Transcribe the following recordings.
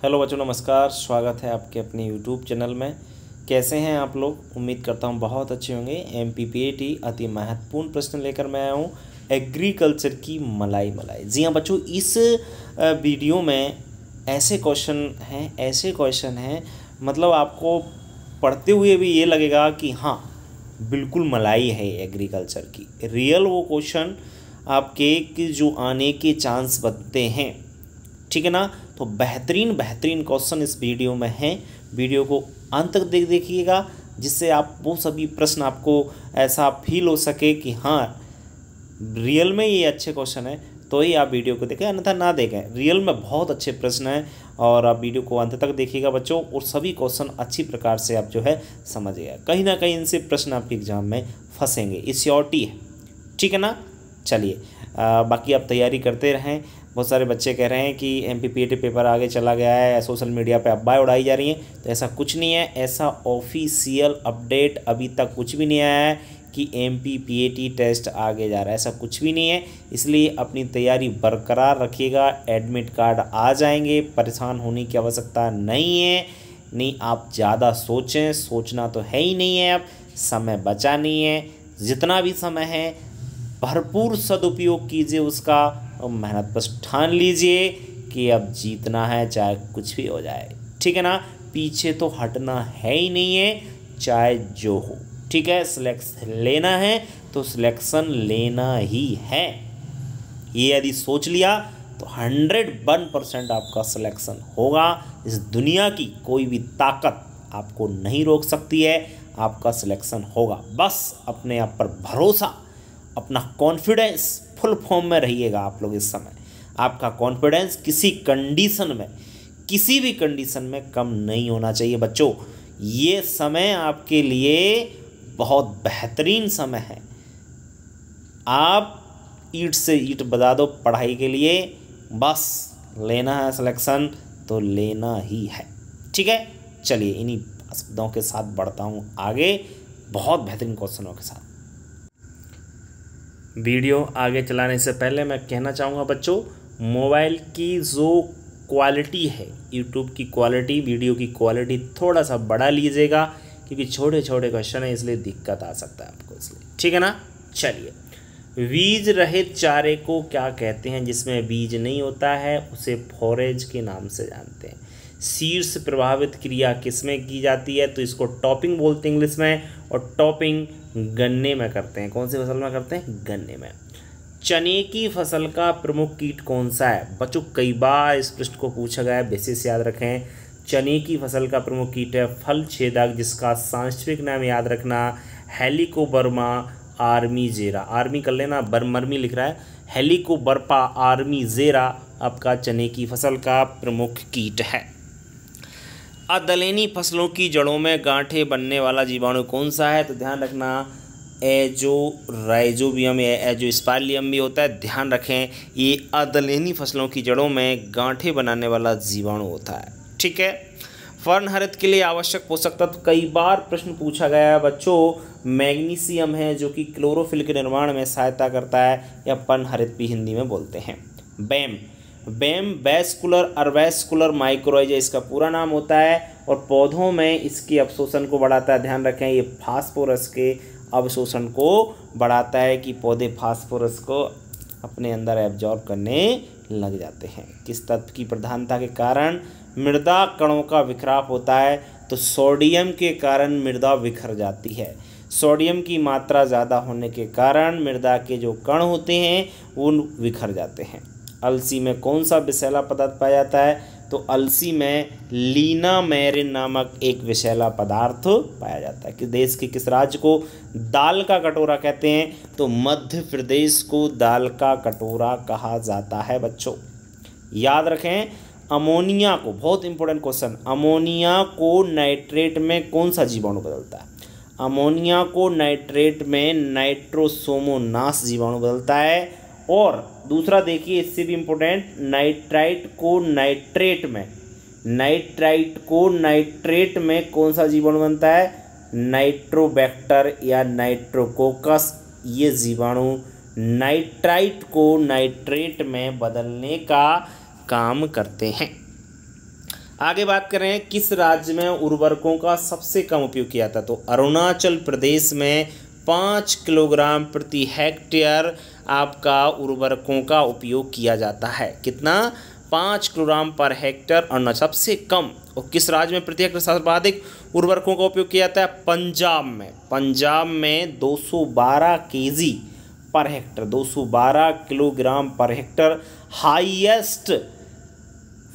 Hello बच्चों, नमस्कार। स्वागत है आपके अपने यूट्यूब चैनल में। कैसे हैं आप लोग? उम्मीद करता हूं बहुत अच्छे होंगे। MPPAT अति महत्वपूर्ण प्रश्न लेकर मैं आया हूं, एग्रीकल्चर की मलाई। जी हाँ बच्चों, इस वीडियो में ऐसे क्वेश्चन हैं मतलब आपको पढ़ते हुए भी ये लगेगा कि हाँ बिल्कुल मलाई है एग्रीकल्चर की। रियल वो क्वेश्चन आपके कि जो आने के चांस बनते हैं, ठीक है ना। तो बेहतरीन क्वेश्चन इस वीडियो में हैं। वीडियो को अंत तक देखिएगा, जिससे आप वो सभी प्रश्न आपको ऐसा फील हो सके कि हाँ रियल में ये अच्छे क्वेश्चन है, तो ही आप वीडियो को देखें, अन्यथा ना देखें। रियल में बहुत अच्छे प्रश्न हैं और आप वीडियो को अंत तक देखिएगा बच्चों, और सभी क्वेश्चन अच्छी प्रकार से आप जो है समझिएगा। कहीं ना कहीं इनसे प्रश्न आपके एग्जाम में फंसेंगे, ये श्योरिटी है, ठीक है ना। चलिए बाकी आप तैयारी करते रहें। बहुत सारे बच्चे कह रहे हैं कि MPPAT पेपर आगे चला गया है, सोशल मीडिया पे अफवाहें उड़ाई जा रही हैं, तो ऐसा कुछ नहीं है। ऐसा ऑफिशियल अपडेट अभी तक कुछ भी नहीं आया है कि MPPAT टेस्ट आगे जा रहा है, ऐसा कुछ भी नहीं है। इसलिए अपनी तैयारी बरकरार रखिएगा। एडमिट कार्ड आ जाएंगे, परेशान होने की आवश्यकता नहीं है। नहीं आप ज़्यादा सोचना तो है ही नहीं है। अब समय बचा नहीं है, जितना भी समय है भरपूर सदुपयोग कीजिए उसका, और मेहनत बस ठान लीजिए कि अब जीतना है चाहे कुछ भी हो जाए, ठीक है ना। पीछे तो हटना है ही नहीं है, चाहे जो हो, ठीक है। सिलेक्शन लेना है तो सिलेक्शन लेना ही है। ये यदि सोच लिया तो 101% आपका सिलेक्शन होगा। इस दुनिया की कोई भी ताकत आपको नहीं रोक सकती है, आपका सिलेक्शन होगा। बस अपने आप पर भरोसा, अपना कॉन्फिडेंस फुल फॉर्म में रहिएगा आप लोग इस समय। आपका कॉन्फिडेंस किसी भी कंडीशन में कम नहीं होना चाहिए बच्चों। ये समय आपके लिए बहुत बेहतरीन समय है। आप ईंट से ईंट बजा दो पढ़ाई के लिए, बस लेना है सिलेक्शन तो लेना ही है, ठीक है। चलिए इन्हीं शब्दों के साथ बढ़ता हूँ आगे, बहुत बेहतरीन क्वेश्चनों के साथ। वीडियो आगे चलाने से पहले मैं कहना चाहूँगा बच्चों, मोबाइल की जो क्वालिटी है, यूट्यूब की क्वालिटी, वीडियो की क्वालिटी थोड़ा सा बढ़ा लीजिएगा, क्योंकि छोटे क्वेश्चन है इसलिए दिक्कत आ सकता है आपको, इसलिए, ठीक है ना। चलिए, बीज रहित चारे को क्या कहते हैं? जिसमें बीज नहीं होता है उसे फोरेज के नाम से जानते हैं। शीर्ष प्रभावित क्रिया किसमें की जाती है? तो इसको टॉपिंग बोलते हैं इंग्लिश में, और टॉपिंग गन्ने में करते हैं। कौन सी फसल में करते हैं? गन्ने में। चने की फसल का प्रमुख कीट कौन सा है? बच्चों कई बार इस प्रश्न को पूछा गया है, बेसिस याद रखें। चने की फसल का प्रमुख कीट है फल छेदक, जिसका सांस्कृतिक नाम याद रखना हेलिकोबर्पा आर्मीजेरा। आर्मी कर लेना, बर्मर्मी लिख रहा है, हेलिकोबर्पा आर्मीजेरा आपका चने की फसल का प्रमुख कीट है। अदलेनी फसलों की जड़ों में गांठें बनने वाला जीवाणु कौन सा है? तो ध्यान रखना एजोराइजोबियम या एजोस्पाइलियम भी होता है, ध्यान रखें। ये अदलेनी फसलों की जड़ों में गांठें बनाने वाला जीवाणु होता है, ठीक है। पर्णहरित के लिए आवश्यक पोषक तत्व, कई बार प्रश्न पूछा गया है बच्चों। मैग्नीशियम है जो कि क्लोरोफिल के निर्माण में सहायता करता है, या पर्णहरित भी हिंदी में बोलते हैं। बैम वैस्कुलर अर्वैस्कुलर माइक्रोइजा इसका पूरा नाम होता है, और पौधों में इसके अवशोषण को बढ़ाता है। ध्यान रखें ये फास्फोरस के अवशोषण को बढ़ाता है, कि पौधे फास्फोरस को अपने अंदर एब्जॉर्ब करने लग जाते हैं। किस तत्व की प्रधानता के कारण मृदा कणों का बिखराव होता है? तो सोडियम के कारण मृदा बिखर जाती है। सोडियम की मात्रा ज़्यादा होने के कारण मृदा के जो कण होते हैं वो बिखर जाते हैं। अलसी में कौन सा विषैला पदार्थ पाया जाता है? तो अलसी में लीनामेरिन नामक एक विषैला पदार्थ पाया जाता है। कि देश के किस राज्य को दाल का कटोरा कहते हैं? तो मध्य प्रदेश को दाल का कटोरा कहा जाता है बच्चों, याद रखें। अमोनिया को, बहुत इंपॉर्टेंट क्वेश्चन, अमोनिया को नाइट्रेट में कौन सा जीवाणु बदलता है? अमोनिया को नाइट्रेट में नाइट्रोसोमोनास जीवाणु बदलता है। और दूसरा देखिए इससे भी इम्पोर्टेंट, नाइट्राइट को नाइट्रेट में कौन सा जीवाणु बनता है? नाइट्रोबैक्टर या नाइट्रोकोकस। ये जीवाणु नाइट्राइट को नाइट्रेट में बदलने का काम करते हैं। आगे बात करें किस राज्य में उर्वरकों का सबसे कम उपयोग किया जाता है, तो अरुणाचल प्रदेश में 5 किलोग्राम प्रति हेक्टेयर आपका उर्वरकों का उपयोग किया जाता है। कितना? 5 किलोग्राम पर हेक्टेयर अरुणाचल सबसे कम। और किस राज्य में प्रति हेक्टेयर सर्वाधिक उर्वरकों का उपयोग किया जाता है? पंजाब में। पंजाब में 212 केजी पर हेक्टर, 212 किलोग्राम पर हेक्टर हाईएस्ट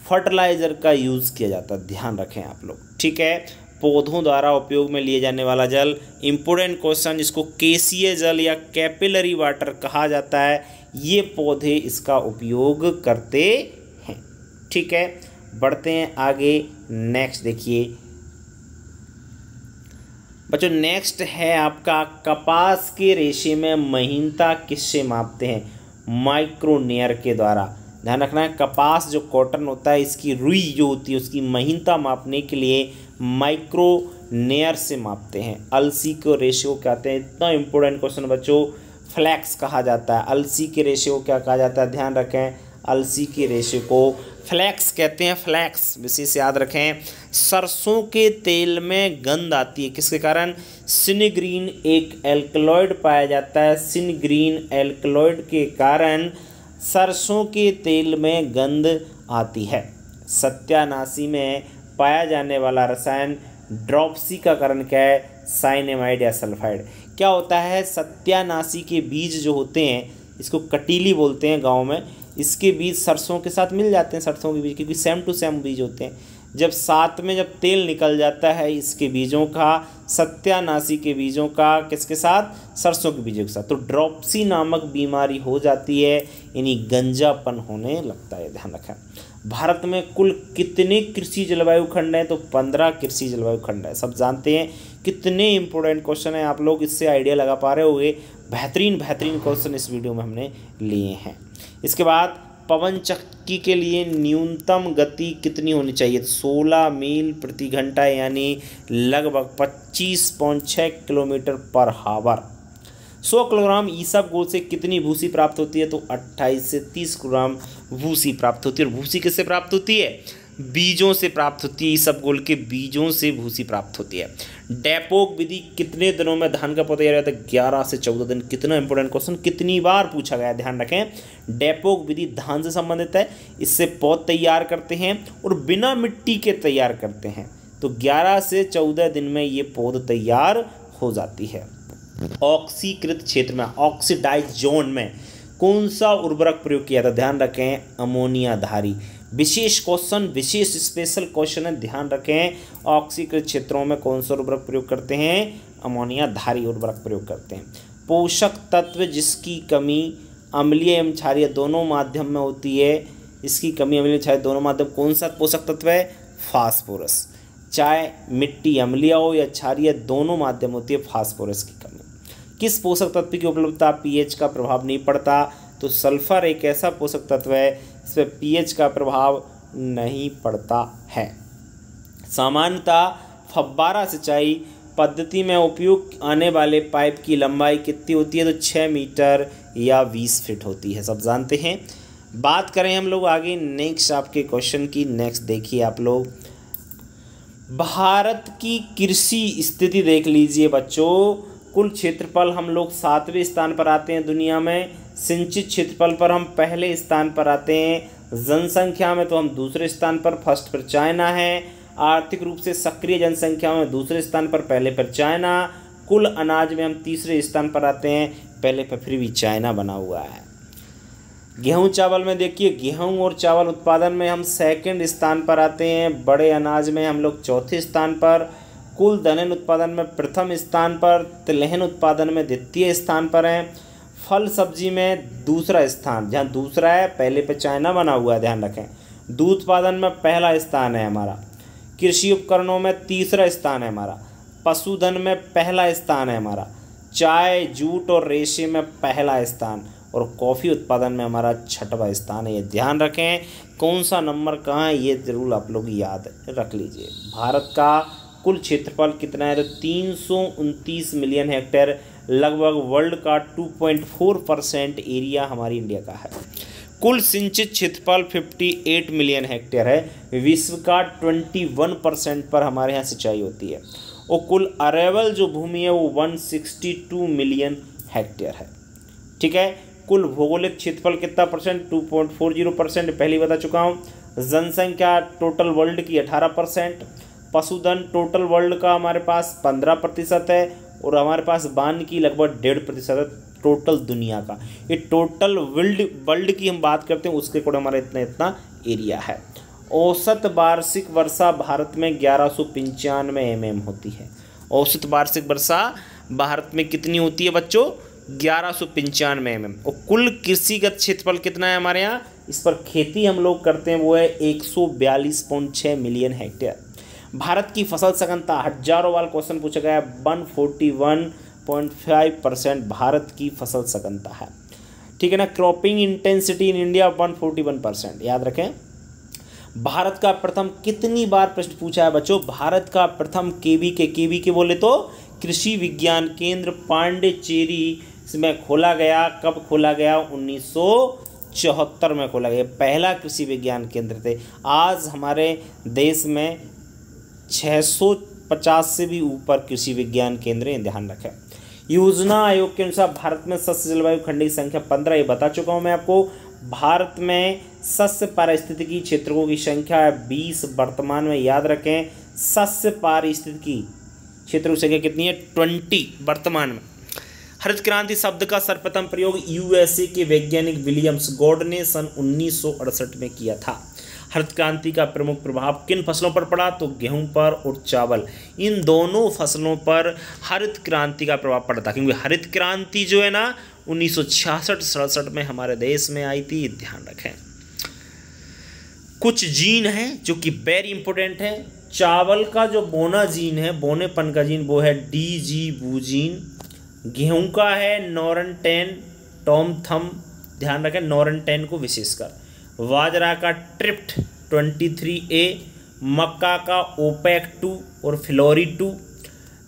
फर्टिलाइजर का यूज़ किया जाता है, ध्यान रखें आप लोग। ठीक है, पौधों द्वारा उपयोग में लिए जाने वाला जल, इंपॉर्टेंट क्वेश्चन, जिसको केसीय जल या कैपिलरी वाटर कहा जाता है, ये पौधे इसका उपयोग करते हैं। ठीक है, बढ़ते हैं आगे। नेक्स्ट देखिए बच्चों, नेक्स्ट है आपका कपास के रेशे में महीनता किससे मापते हैं? माइक्रोनेयर के द्वारा। ध्यान रखना है, कपास जो कॉटन होता है इसकी रुई जो होती है उसकी महीनता मापने के लिए माइक्रोनेयर से मापते हैं। अलसी को रेशियो कहते हैं, इतना इंपॉर्टेंट क्वेश्चन बच्चों। फ्लैक्स कहा जाता है, अलसी के रेशियो क्या कहा जाता है? ध्यान रखें, अलसी के रेशियो को फ्लैक्स कहते हैं। फ्लैक्स विशेष याद रखें। सरसों के तेल में गंध आती है किसके कारण? सिनग्रीन एक एल्कलॉइड पाया जाता है, सिनग्रीन एल्कलॉइड के कारण सरसों के तेल में गंध आती है। सत्यानाशी में पाया जाने वाला रसायन ड्रॉप्सी का कारण क्या है? साइनेमाइड या सल्फाइड। क्या होता है? सत्यानाशी के बीज जो होते हैं, इसको कटीली बोलते हैं गांव में, इसके बीज सरसों के साथ मिल जाते हैं, सरसों के बीज, क्योंकि सेम टू सेम बीज होते हैं। जब साथ में जब तेल निकल जाता है इसके बीजों का, सत्यानाशी के बीजों का, किसके साथ? सरसों के बीजों के साथ, तो ड्रॉप्सी नामक बीमारी हो जाती है, यानी गंजापन होने लगता है। ध्यान रखें। भारत में कुल कितने कृषि जलवायु खंड हैं? तो 15 कृषि जलवायु खंड है। सब जानते हैं। कितने इंपॉर्टेंट क्वेश्चन हैं, आप लोग इससे आइडिया लगा पा रहे होंगे। बेहतरीन क्वेश्चन इस वीडियो में हमने लिए हैं। इसके बाद पवन चक्की के लिए न्यूनतम गति कितनी होनी चाहिए? 16 मील प्रति घंटा, यानी लगभग 25.6 किलोमीटर पर हावर। 100 किलोग्राम ईसबगोल से कितनी भूसी प्राप्त होती है? तो 28 से 30 किलोग्राम भूसी प्राप्त होती है। और भूसी किससे प्राप्त होती है? बीजों से प्राप्त होती है। ईसबगोल के बीजों से भूसी प्राप्त होती है। डेपोक विधि कितने दिनों में धान का पौधा तैयार होता है? 11 से 14 दिन। कितना इंपॉर्टेंट क्वेश्चन, कितनी बार पूछा गया, ध्यान रखें। डेपोक विधि धान से संबंधित है, इससे पौध तैयार करते हैं और बिना मिट्टी के तैयार करते हैं। तो 11 से 14 दिन में ये पौध तैयार हो जाती है। ऑक्सीकृत क्षेत्र में, ऑक्सीडाइज जोन में कौन सा उर्वरक प्रयोग किया था? ध्यान रखें, अमोनिया धारी। विशेष क्वेश्चन, विशेष स्पेशल क्वेश्चन है, ध्यान रखें। ऑक्सीकृत क्षेत्रों में कौन सा उर्वरक प्रयोग करते हैं? अमोनिया धारी उर्वरक प्रयोग करते हैं। पोषक तत्व जिसकी कमी अम्लीय एवं क्षारीय दोनों माध्यम में होती है, इसकी कमी अम्लीय क्षारीय दोनों माध्यम, कौन सा पोषक तत्व है? फास्फोरस। चाहे मिट्टी अम्लीय हो या क्षारीय, दोनों माध्यम होती है फास्फोरस की कमी। किस पोषक तत्व की उपलब्धता पीएच का प्रभाव नहीं पड़ता? तो सल्फर एक ऐसा पोषक तत्व है इस पर पीएच का प्रभाव नहीं पड़ता है। सामान्यतः फव्वारा सिंचाई पद्धति में उपयोग आने वाले पाइप की लंबाई कितनी होती है? तो 6 मीटर या 20 फीट होती है, सब जानते हैं। बात करें हम लोग आगे नेक्स्ट आपके क्वेश्चन की। नेक्स्ट देखिए आप लोग, भारत की कृषि स्थिति देख लीजिए बच्चों। कुल क्षेत्रफल हम लोग 7वें स्थान पर आते हैं दुनिया में। सिंचित क्षेत्रफल पर हम पहले स्थान पर आते हैं। जनसंख्या में तो हम दूसरे स्थान पर, फर्स्ट पर चाइना है। आर्थिक रूप से सक्रिय जनसंख्या में दूसरे स्थान पर, पहले पर चाइना। कुल अनाज में हम तीसरे स्थान पर आते हैं, पहले पर फिर भी चाइना बना हुआ है। गेहूं चावल में देखिए, गेहूं और चावल उत्पादन में हम सेकंड स्थान पर आते हैं। बड़े अनाज में हम लोग चौथे स्थान पर। कुल दलहन उत्पादन में प्रथम स्थान पर। तिलहन उत्पादन में द्वितीय स्थान पर हैं। फल सब्जी में दूसरा स्थान, जहाँ दूसरा है पहले पे चाइना बना हुआ है, ध्यान रखें। दूध उत्पादन में पहला स्थान है हमारा। कृषि उपकरणों में तीसरा स्थान है हमारा। पशुधन में पहला स्थान है हमारा। चाय, जूट और रेशे में पहला स्थान। और कॉफ़ी उत्पादन में हमारा 6वां स्थान है। ये ध्यान रखें, कौन सा नंबर कहाँ है ये ज़रूर आप लोग याद रख लीजिए। भारत का कुल क्षेत्रफल कितना है? तो 329 मिलियन हेक्टेयर, लगभग वर्ल्ड का 2.4% एरिया हमारी इंडिया का है। कुल सिंचित क्षेत्रफल 58 मिलियन हेक्टेयर है। विश्व का 21% पर हमारे यहाँ सिंचाई होती है। और कुल अरेबल जो भूमि है वो 162 मिलियन हेक्टेयर है। ठीक है। कुल भौगोलिक क्षेत्रफल कितना परसेंट? 2.40%, पहले बता चुका हूँ। जनसंख्या टोटल वर्ल्ड की 18%। पशुधन टोटल वर्ल्ड का हमारे पास 15% है। और हमारे पास बान की लगभग 1.5% है टोटल दुनिया का। ये टोटल वर्ल्ड की हम बात करते हैं, उसके कोड हमारा इतना एरिया है। औसत वार्षिक वर्षा भारत में 1195 mm होती है। औसत वार्षिक वर्षा भारत में कितनी होती है बच्चों? 1195 mm। और कुल कृषिगत क्षेत्रफल कितना है हमारे यहाँ? इस पर खेती हम लोग करते हैं वो है 142.6 मिलियन हेक्टेयर। भारत की फसल सघनता, हजारों बार क्वेश्चन पूछा गया है, 141.5% भारत की फसल सघनता है। ठीक है ना। क्रॉपिंग इंटेंसिटी इन इंडिया 141%, याद रखें। भारत का प्रथम, कितनी बार प्रश्न पूछा है बच्चों? भारत का प्रथम केवी बोले तो कृषि विज्ञान केंद्र पांडिचेरी में खोला गया। कब खोला गया? 1974 में खोला गया। पहला कृषि विज्ञान केंद्र थे। आज हमारे देश में 650 से भी ऊपर कृषि विज्ञान केंद्र हैं, ध्यान रखें। योजना आयोग के अनुसार भारत में सस्य जलवायु खंड की संख्या 15, ये बता चुका हूं मैं आपको। भारत में सस्य पारिस्थितिकी क्षेत्रों की संख्या है 20 वर्तमान में, याद रखें। सस्य पारिस्थितिकी क्षेत्रों की संख्या कितनी है? 20 वर्तमान में। हरित क्रांति शब्द का सर्वप्रथम प्रयोग यूएसए के वैज्ञानिक विलियम्स गॉड ने सन 1968 में किया था। हरित क्रांति का प्रमुख प्रभाव किन फसलों पर पड़ा? तो गेहूं पर और चावल, इन दोनों फसलों पर हरित क्रांति का प्रभाव पड़ा था। क्योंकि हरित क्रांति जो है ना 1966-67 में हमारे देश में आई थी, ध्यान रखें। कुछ जीन हैं जो कि वेरी इंपॉर्टेंट है। चावल का जो बोना जीन है, बोनेपन का जीन, वो है डीजी बूजीन। गेहूं का है नॉरनटेन टॉमथम, ध्यान रखें नॉरनटेन को विशेषकर। बाजरा का ट्रिप्ट 23A, मक्का का ओपेक 2 और फ्लोरी 2,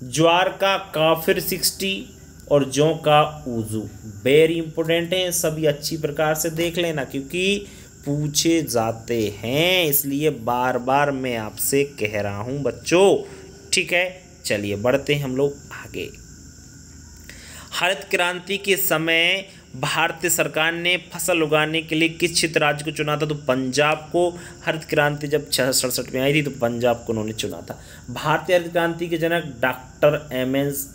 ज्वार का काफिर 60 और जौ का ऊजू। वेरी इंपॉर्टेंट है, सभी अच्छी प्रकार से देख लेना क्योंकि पूछे जाते हैं, इसलिए बार बार मैं आपसे कह रहा हूं बच्चों। ठीक है, चलिए बढ़ते हैं हम लोग आगे। हरित क्रांति के समय भारतीय सरकार ने फसल उगाने के लिए किस क्षेत्र राज्य को चुना था? तो पंजाब को। हरित क्रांति जब 67 में आई थी तो पंजाब को उन्होंने चुना था। भारतीय हरित क्रांति के जनक डॉक्टर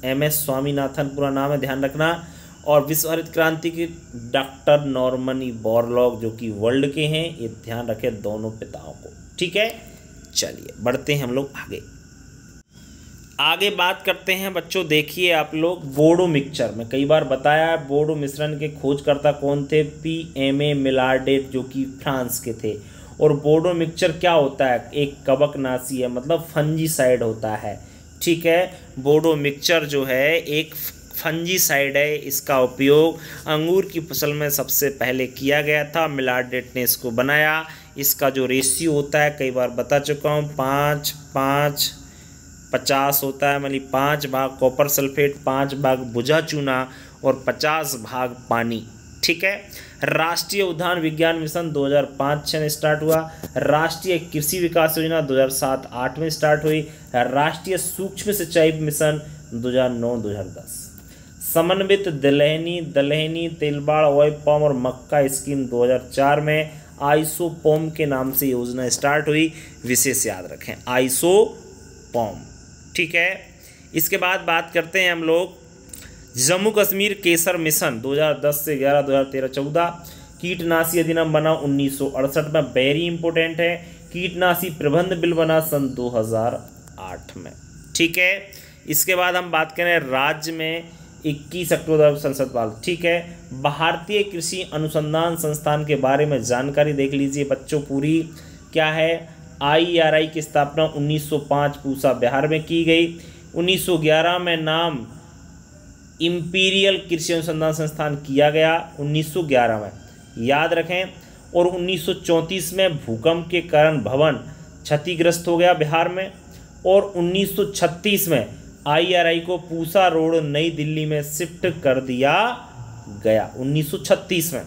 एम एस स्वामीनाथन पूरा नाम है, ध्यान रखना। और विश्व हरित क्रांति के डॉक्टर नॉर्मन बोरलॉग जो कि वर्ल्ड के हैं, ये ध्यान रखें दोनों पिताओं को। ठीक है, चलिए बढ़ते हैं हम लोग आगे बात करते हैं बच्चों। देखिए आप लोग, बोडो मिक्सचर में कई बार बताया है, बोडो मिश्रण के खोजकर्ता कौन थे? PMA मिलार्डेट जो कि फ्रांस के थे। और बोडो मिक्सचर क्या होता है? एक कवकनाशी है, मतलब फंजीसाइड होता है। ठीक है, बोडो मिक्सचर जो है एक फंजीसाइड है। इसका उपयोग अंगूर की फसल में सबसे पहले किया गया था। मिलार्डेट ने इसको बनाया। इसका जो रेशियो होता है कई बार बता चुका हूँ, 5-5-50 होता है। मतलब 5 भाग कॉपर सल्फेट, 5 भाग बुझा चूना और 50 भाग पानी। ठीक है। राष्ट्रीय उद्यान विज्ञान मिशन 2005-06 में स्टार्ट हुआ। राष्ट्रीय कृषि विकास योजना 2007-08 में स्टार्ट हुई। राष्ट्रीय सूक्ष्म सिंचाई मिशन 2009-2010। समन्वित दलहनी तेलबाड़ ऑयल पाम और मक्का स्कीम 2004 में। आइसोपोम के नाम से योजना स्टार्ट हुई, विशेष याद रखें आइसोपोम। ठीक है, इसके बाद बात करते हैं हम लोग जम्मू कश्मीर केसर मिशन 2010 से 11, 2013-14। कीटनाशी अधिनियम बना 1968 में, वेरी इंपॉर्टेंट है। कीटनाशी प्रबंध बिल बना सन 2008 में। ठीक है, इसके बाद हम बात करें राज्य में 21 अक्टूबर संसद बाल। ठीक है, भारतीय कृषि अनुसंधान संस्थान के बारे में जानकारी देख लीजिए बच्चों पूरी। क्या है? IRI की स्थापना 1905 पूसा बिहार में की गई। 1911 में नाम इंपीरियल कृषि अनुसंधान संस्थान किया गया, 1911 में, याद रखें। और 1934 में भूकंप के कारण भवन क्षतिग्रस्त हो गया बिहार में। और 1936 में IRI को पूसा रोड नई दिल्ली में शिफ्ट कर दिया गया, 1936 में।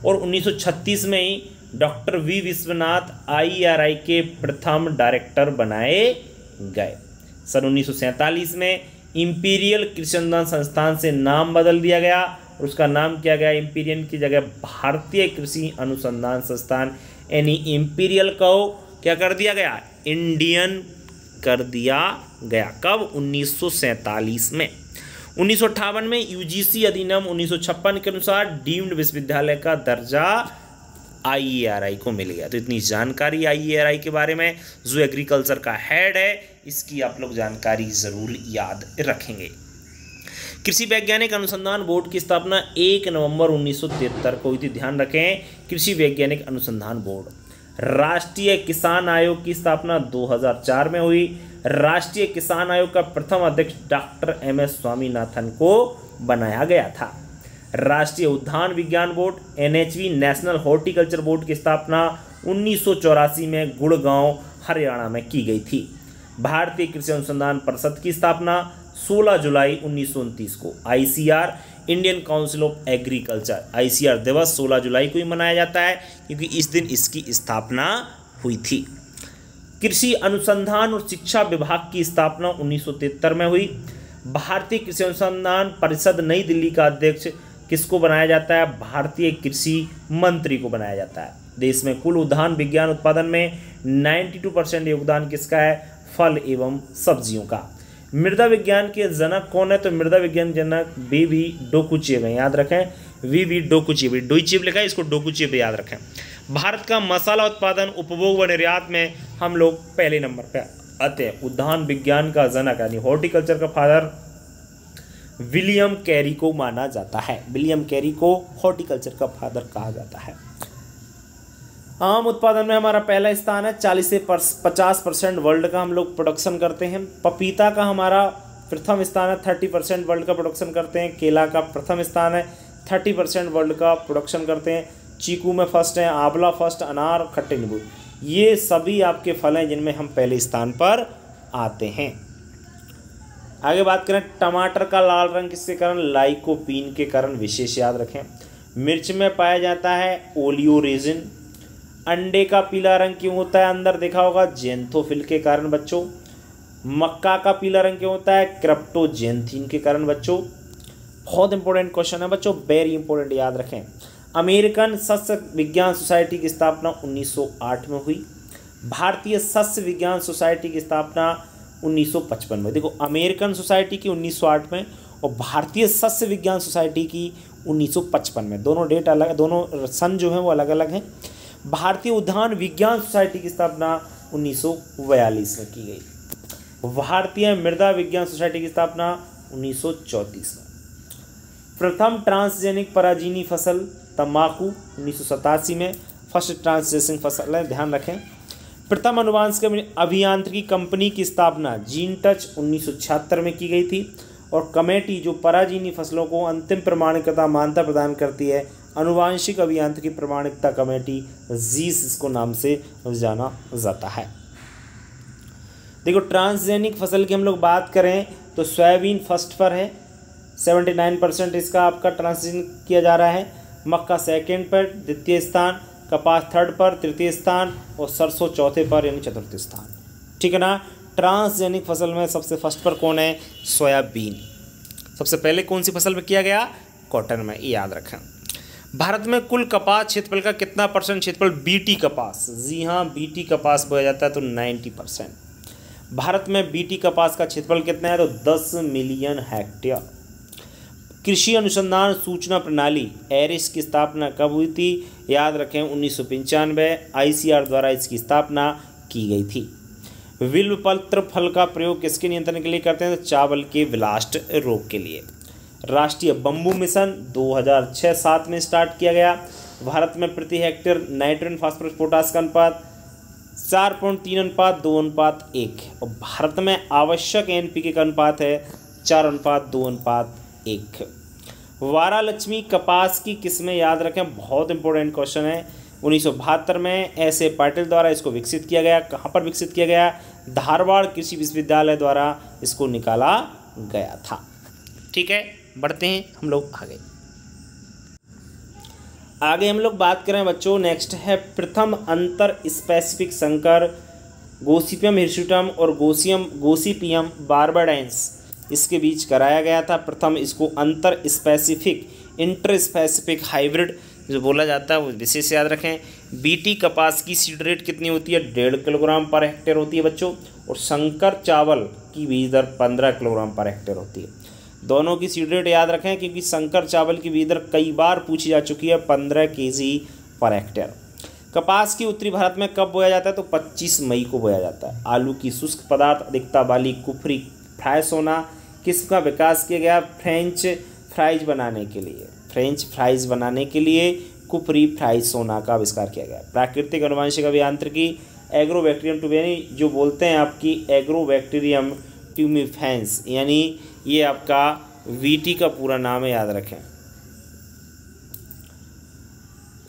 और 1936 में ही डॉक्टर वी विश्वनाथ IRI के प्रथम डायरेक्टर बनाए गए। सन 1947 में इंपीरियल कृषि अनुसंधान संस्थान से नाम बदल दिया गया और उसका नाम किया गया इंपीरियल की जगह भारतीय कृषि अनुसंधान संस्थान, यानी इंपीरियल को क्या कर दिया गया, इंडियन कर दिया गया। कब? 1947 में। 1958 में UGC अधिनियम 1956 के अनुसार डीम्ड विश्वविद्यालय का दर्जा IARI को मिल गया। तो इतनी जानकारी IARI के बारे में, जो एग्रीकल्चर का हेड है, इसकी आप लोग जानकारी जरूर याद रखेंगे। कृषि वैज्ञानिक अनुसंधान बोर्ड की स्थापना 1 नवंबर 1973 को हुई थी। ध्यान रखें, कृषि वैज्ञानिक अनुसंधान बोर्ड। राष्ट्रीय किसान आयोग की स्थापना 2004 में हुई। राष्ट्रीय किसान आयोग का प्रथम अध्यक्ष डॉक्टर MS स्वामीनाथन को बनाया गया था। राष्ट्रीय उद्यान विज्ञान board NHB national horticulture board की स्थापना 1984 में गुड़गांव हरियाणा में की गई थी। भारतीय कृषि अनुसंधान परिषद की स्थापना 16 जुलाई 1929 को। ICR Indian council of agriculture, ICR दिवस 16 जुलाई को ही मनाया जाता है क्योंकि इस दिन इसकी स्थापना हुई थी। कृषि अनुसंधान और शिक्षा विभाग की स्थापना 1973 में हुई। भारतीय कृषि अनुसंधान परिषद नई दिल्ली का अध्यक्ष किसको बनाया जाता है? भारतीय कृषि मंत्री को बनाया जाता है। देश में कुल उद्यान विज्ञान उत्पादन में 92% योगदान किसका है? फल एवं सब्जियों का। मृदा विज्ञान के जनक कौन है? तो मृदा विज्ञान जनक VV डोकुचेव है। याद रखें, VV डोकुचेव, डोइचेव लिखा है, इसको डोकुचेव याद रखें। भारत का मसाला उत्पादन, उपभोग व निर्यात में हम लोग पहले नंबर पे आते हैं। उद्यान विज्ञान का जनक यानी हॉर्टिकल्चर का फादर विलियम कैरी को माना जाता है। विलियम कैरी को हॉर्टिकल्चर का फादर कहा जाता है। आम उत्पादन में हमारा पहला स्थान है। 40 से 50% वर्ल्ड का हम लोग प्रोडक्शन करते हैं। पपीता का हमारा प्रथम स्थान है, 30% वर्ल्ड का प्रोडक्शन करते हैं। केला का प्रथम स्थान है, 30% वर्ल्ड का प्रोडक्शन करते हैं। चीकू में फर्स्ट है, आंवला फर्स्ट, अनार, खट्टे नींबू, ये सभी आपके फल हैं जिनमें हम पहले स्थान पर आते हैं। आगे बात करें, टमाटर का लाल रंग किसके कारण? लाइकोपीन के कारण, विशेष याद रखें। मिर्च में पाया जाता है ओलियोरेजिन। अंडे का पीला रंग क्यों होता है? अंदर देखा होगा, जेंथोफिल के कारण बच्चों। मक्का का पीला रंग क्यों होता है? क्रिप्टोजेंथिन के कारण बच्चों। बहुत इंपॉर्टेंट क्वेश्चन है बच्चों, वेरी इंपॉर्टेंट, याद रखें। अमेरिकन सस्य विज्ञान सोसाइटी की स्थापना 1908 में हुई। भारतीय सस्य विज्ञान सोसाइटी की स्थापना 1955 में। देखो, अमेरिकन सोसाइटी की 1908 में और भारतीय सस्य विज्ञान सोसाइटी की 1955 में। दोनों डेट अलग, दोनों सन जो है वो अलग अलग हैं। भारतीय उद्यान विज्ञान सोसाइटी की स्थापना 1942 में की गई। भारतीय मृदा विज्ञान सोसाइटी की स्थापना 1934 में। प्रथम ट्रांसजेनिक पराजीनी फसल तंबाकू 1987 में फर्स्ट ट्रांसजेनिक फसल है, ध्यान रखें। प्रथम अनुवांशिक अभियांत्रिकी कंपनी की स्थापना जीन टच 1976 में की गई थी। और कमेटी जो पराजीनी फसलों को अंतिम प्रमाणिकता मान्यता प्रदान करती है, अनुवांशिक अभियांत्रिकी प्रमाणिकता कमेटी, जीस इसको नाम से जाना जाता है। देखो, ट्रांसजेनिक फसल की हम लोग बात करें तो सोयाबीन फर्स्ट पर है, 79% इसका आपका ट्रांसजेनिक किया जा रहा है। मक्का सेकंड पर, द्वितीय स्थान। कपास थर्ड पर, तृतीय स्थान। और सरसों चौथे पर यानी चतुर्थ स्थान। ठीक है ना। ट्रांसजेनिक फसल में सबसे फर्स्ट पर कौन है? सोयाबीन। सबसे पहले कौन सी फसल में किया गया? कॉटन में, याद रखें। भारत में कुल कपास क्षेत्रफल का कितना % क्षेत्रफल बीटी कपास? जी हाँ, बीटी कपास बोया जाता है तो 90%। भारत में बीटी कपास का क्षेत्रफल कितना है? तो 10 मिलियन हेक्टेयर। कृषि अनुसंधान सूचना प्रणाली एरिस की स्थापना कब हुई थी? याद रखें, 1995। ICR द्वारा इसकी स्थापना की गई थी। विल्वपत्र फल का प्रयोग किसके नियंत्रण के लिए करते हैं? तो चावल के विलास्ट रोग के लिए। राष्ट्रीय बंबू मिशन 2006-07 में स्टार्ट किया गया। भारत में प्रति हेक्टेयर नाइट्रोजन, फास्फोरस, पोटास का अनुपात 4.3:2:1 और भारत में आवश्यक NPK का अनुपात है 4:2:1। वारालक्ष्मी कपास की किस्में, याद रखें, बहुत इंपॉर्टेंट क्वेश्चन है। 1972 में S.A. पाटिल द्वारा इसको विकसित किया गया। कहाँ पर विकसित किया गया? धारवाड़ कृषि विश्वविद्यालय द्वारा इसको निकाला गया था। ठीक है, बढ़ते हैं हम लोग आगे। आगे हम लोग बात करें बच्चों, नेक्स्ट है प्रथम अंतर स्पेसिफिक संकर गोसिपियम हिर्सुटम और गोसिपियम बार्बाडेंस इसके बीच कराया गया था। प्रथम इसको अंतर स्पेसिफिक इंटर स्पेसिफिक हाइब्रिड जो बोला जाता है वो विशेष याद रखें। बीटी कपास की सीड रेट कितनी होती है? 1.5 किलोग्राम पर हेक्टेयर होती है बच्चों, और संकर चावल की बीज दर 15 किलोग्राम पर हेक्टेयर होती है। दोनों की सीड रेट याद रखें क्योंकि संकर चावल की बीज दर कई बार पूछी जा चुकी है, 15 kg पर हेक्टेयर। कपास की उत्तरी भारत में कब बोया जाता है? तो 25 मई को बोया जाता है। आलू की शुष्क पदार्थ अधिकता वाली कुफरी फ्राइसोना किसका विकास किया गया? फ्रेंच फ्राइज बनाने के लिए कुफरी फ्राइसोना का आविष्कार किया गया। प्राकृतिक आनुवंशिक अभियांत्रिकी एग्रोबैक्टीरियम ट्यूबेनी जो बोलते हैं आपकी एग्रोबैक्टीरियम ट्यूमिफेंस, यानी ये आपका वीटी का पूरा नाम है, याद रखें।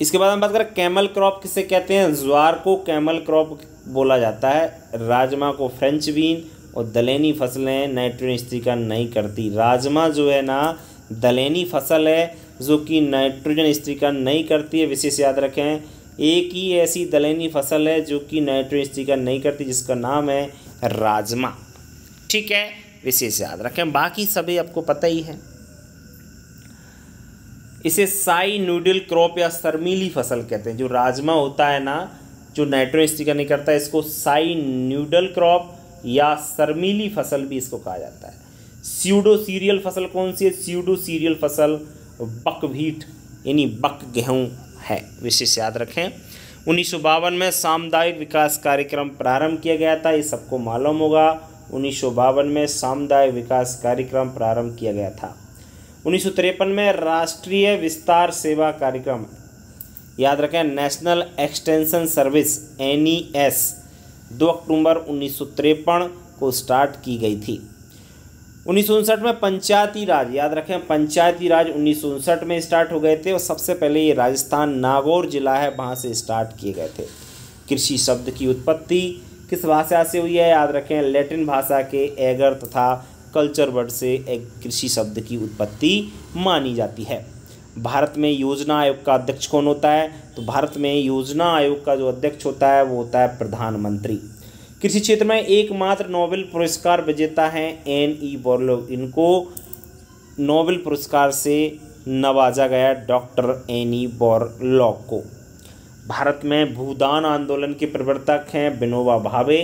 इसके बाद हम बात करें कैमल क्रॉप किसे कहते हैं? ज्वार को कैमल क्रॉप बोला जाता है। राजमा को फ्रेंच बीन, और दलहनी फसलें नाइट्रोजन स्थिरीकरण नहीं करती। राजमा जो है ना दलहनी फसल है जो कि नाइट्रोजन स्थिरीकरण नहीं करती है, विशेष याद रखें। एक ही ऐसी दलहनी फसल है जो कि नाइट्रोजन स्थिरीकरण नहीं करती जिसका नाम है राजमा, ठीक है, विशेष याद रखें। बाकी सभी आपको पता ही है। इसे साई नूडल क्रॉप या शर्मीली फसल कहते हैं। जो राजमा होता है ना जो नाइट्रोजन स्थिरीकरण नहीं करता है, इसको साई नूडल क्रॉप या शर्मीली फसल भी इसको कहा जाता है। स्यूडो सीरियल फसल कौन सी है? स्यूडो सीरियल फसल बकव्हीट यानी बक गेहूँ है, विशेष याद रखें। 1952 में सामुदायिक विकास कार्यक्रम प्रारंभ किया गया था, ये सबको मालूम होगा। 1952 में सामुदायिक विकास कार्यक्रम प्रारंभ किया गया था। 1953 में राष्ट्रीय विस्तार सेवा कार्यक्रम, याद रखें, नेशनल एक्सटेंशन सर्विस NES 2 अक्टूबर 1953 को स्टार्ट की गई थी। 1959 में पंचायती राज, याद रखें, पंचायती राज 1959 में स्टार्ट हो गए थे, और सबसे पहले ये राजस्थान नागौर जिला है वहाँ से स्टार्ट किए गए थे। कृषि शब्द की उत्पत्ति किस भाषा से हुई है? याद रखें, लैटिन भाषा के एगर तथा कल्चर वर्ड से एक कृषि शब्द की उत्पत्ति मानी जाती है। भारत में योजना आयोग का अध्यक्ष कौन होता है? तो भारत में योजना आयोग का जो अध्यक्ष होता है वो होता है प्रधानमंत्री। कृषि क्षेत्र में एकमात्र नोबेल पुरस्कार विजेता हैं N.E. बोरलॉग, इनको नोबेल पुरस्कार से नवाजा गया डॉक्टर N.E. बोरलॉग को। भारत में भूदान आंदोलन के प्रवर्तक हैं विनोबा भावे।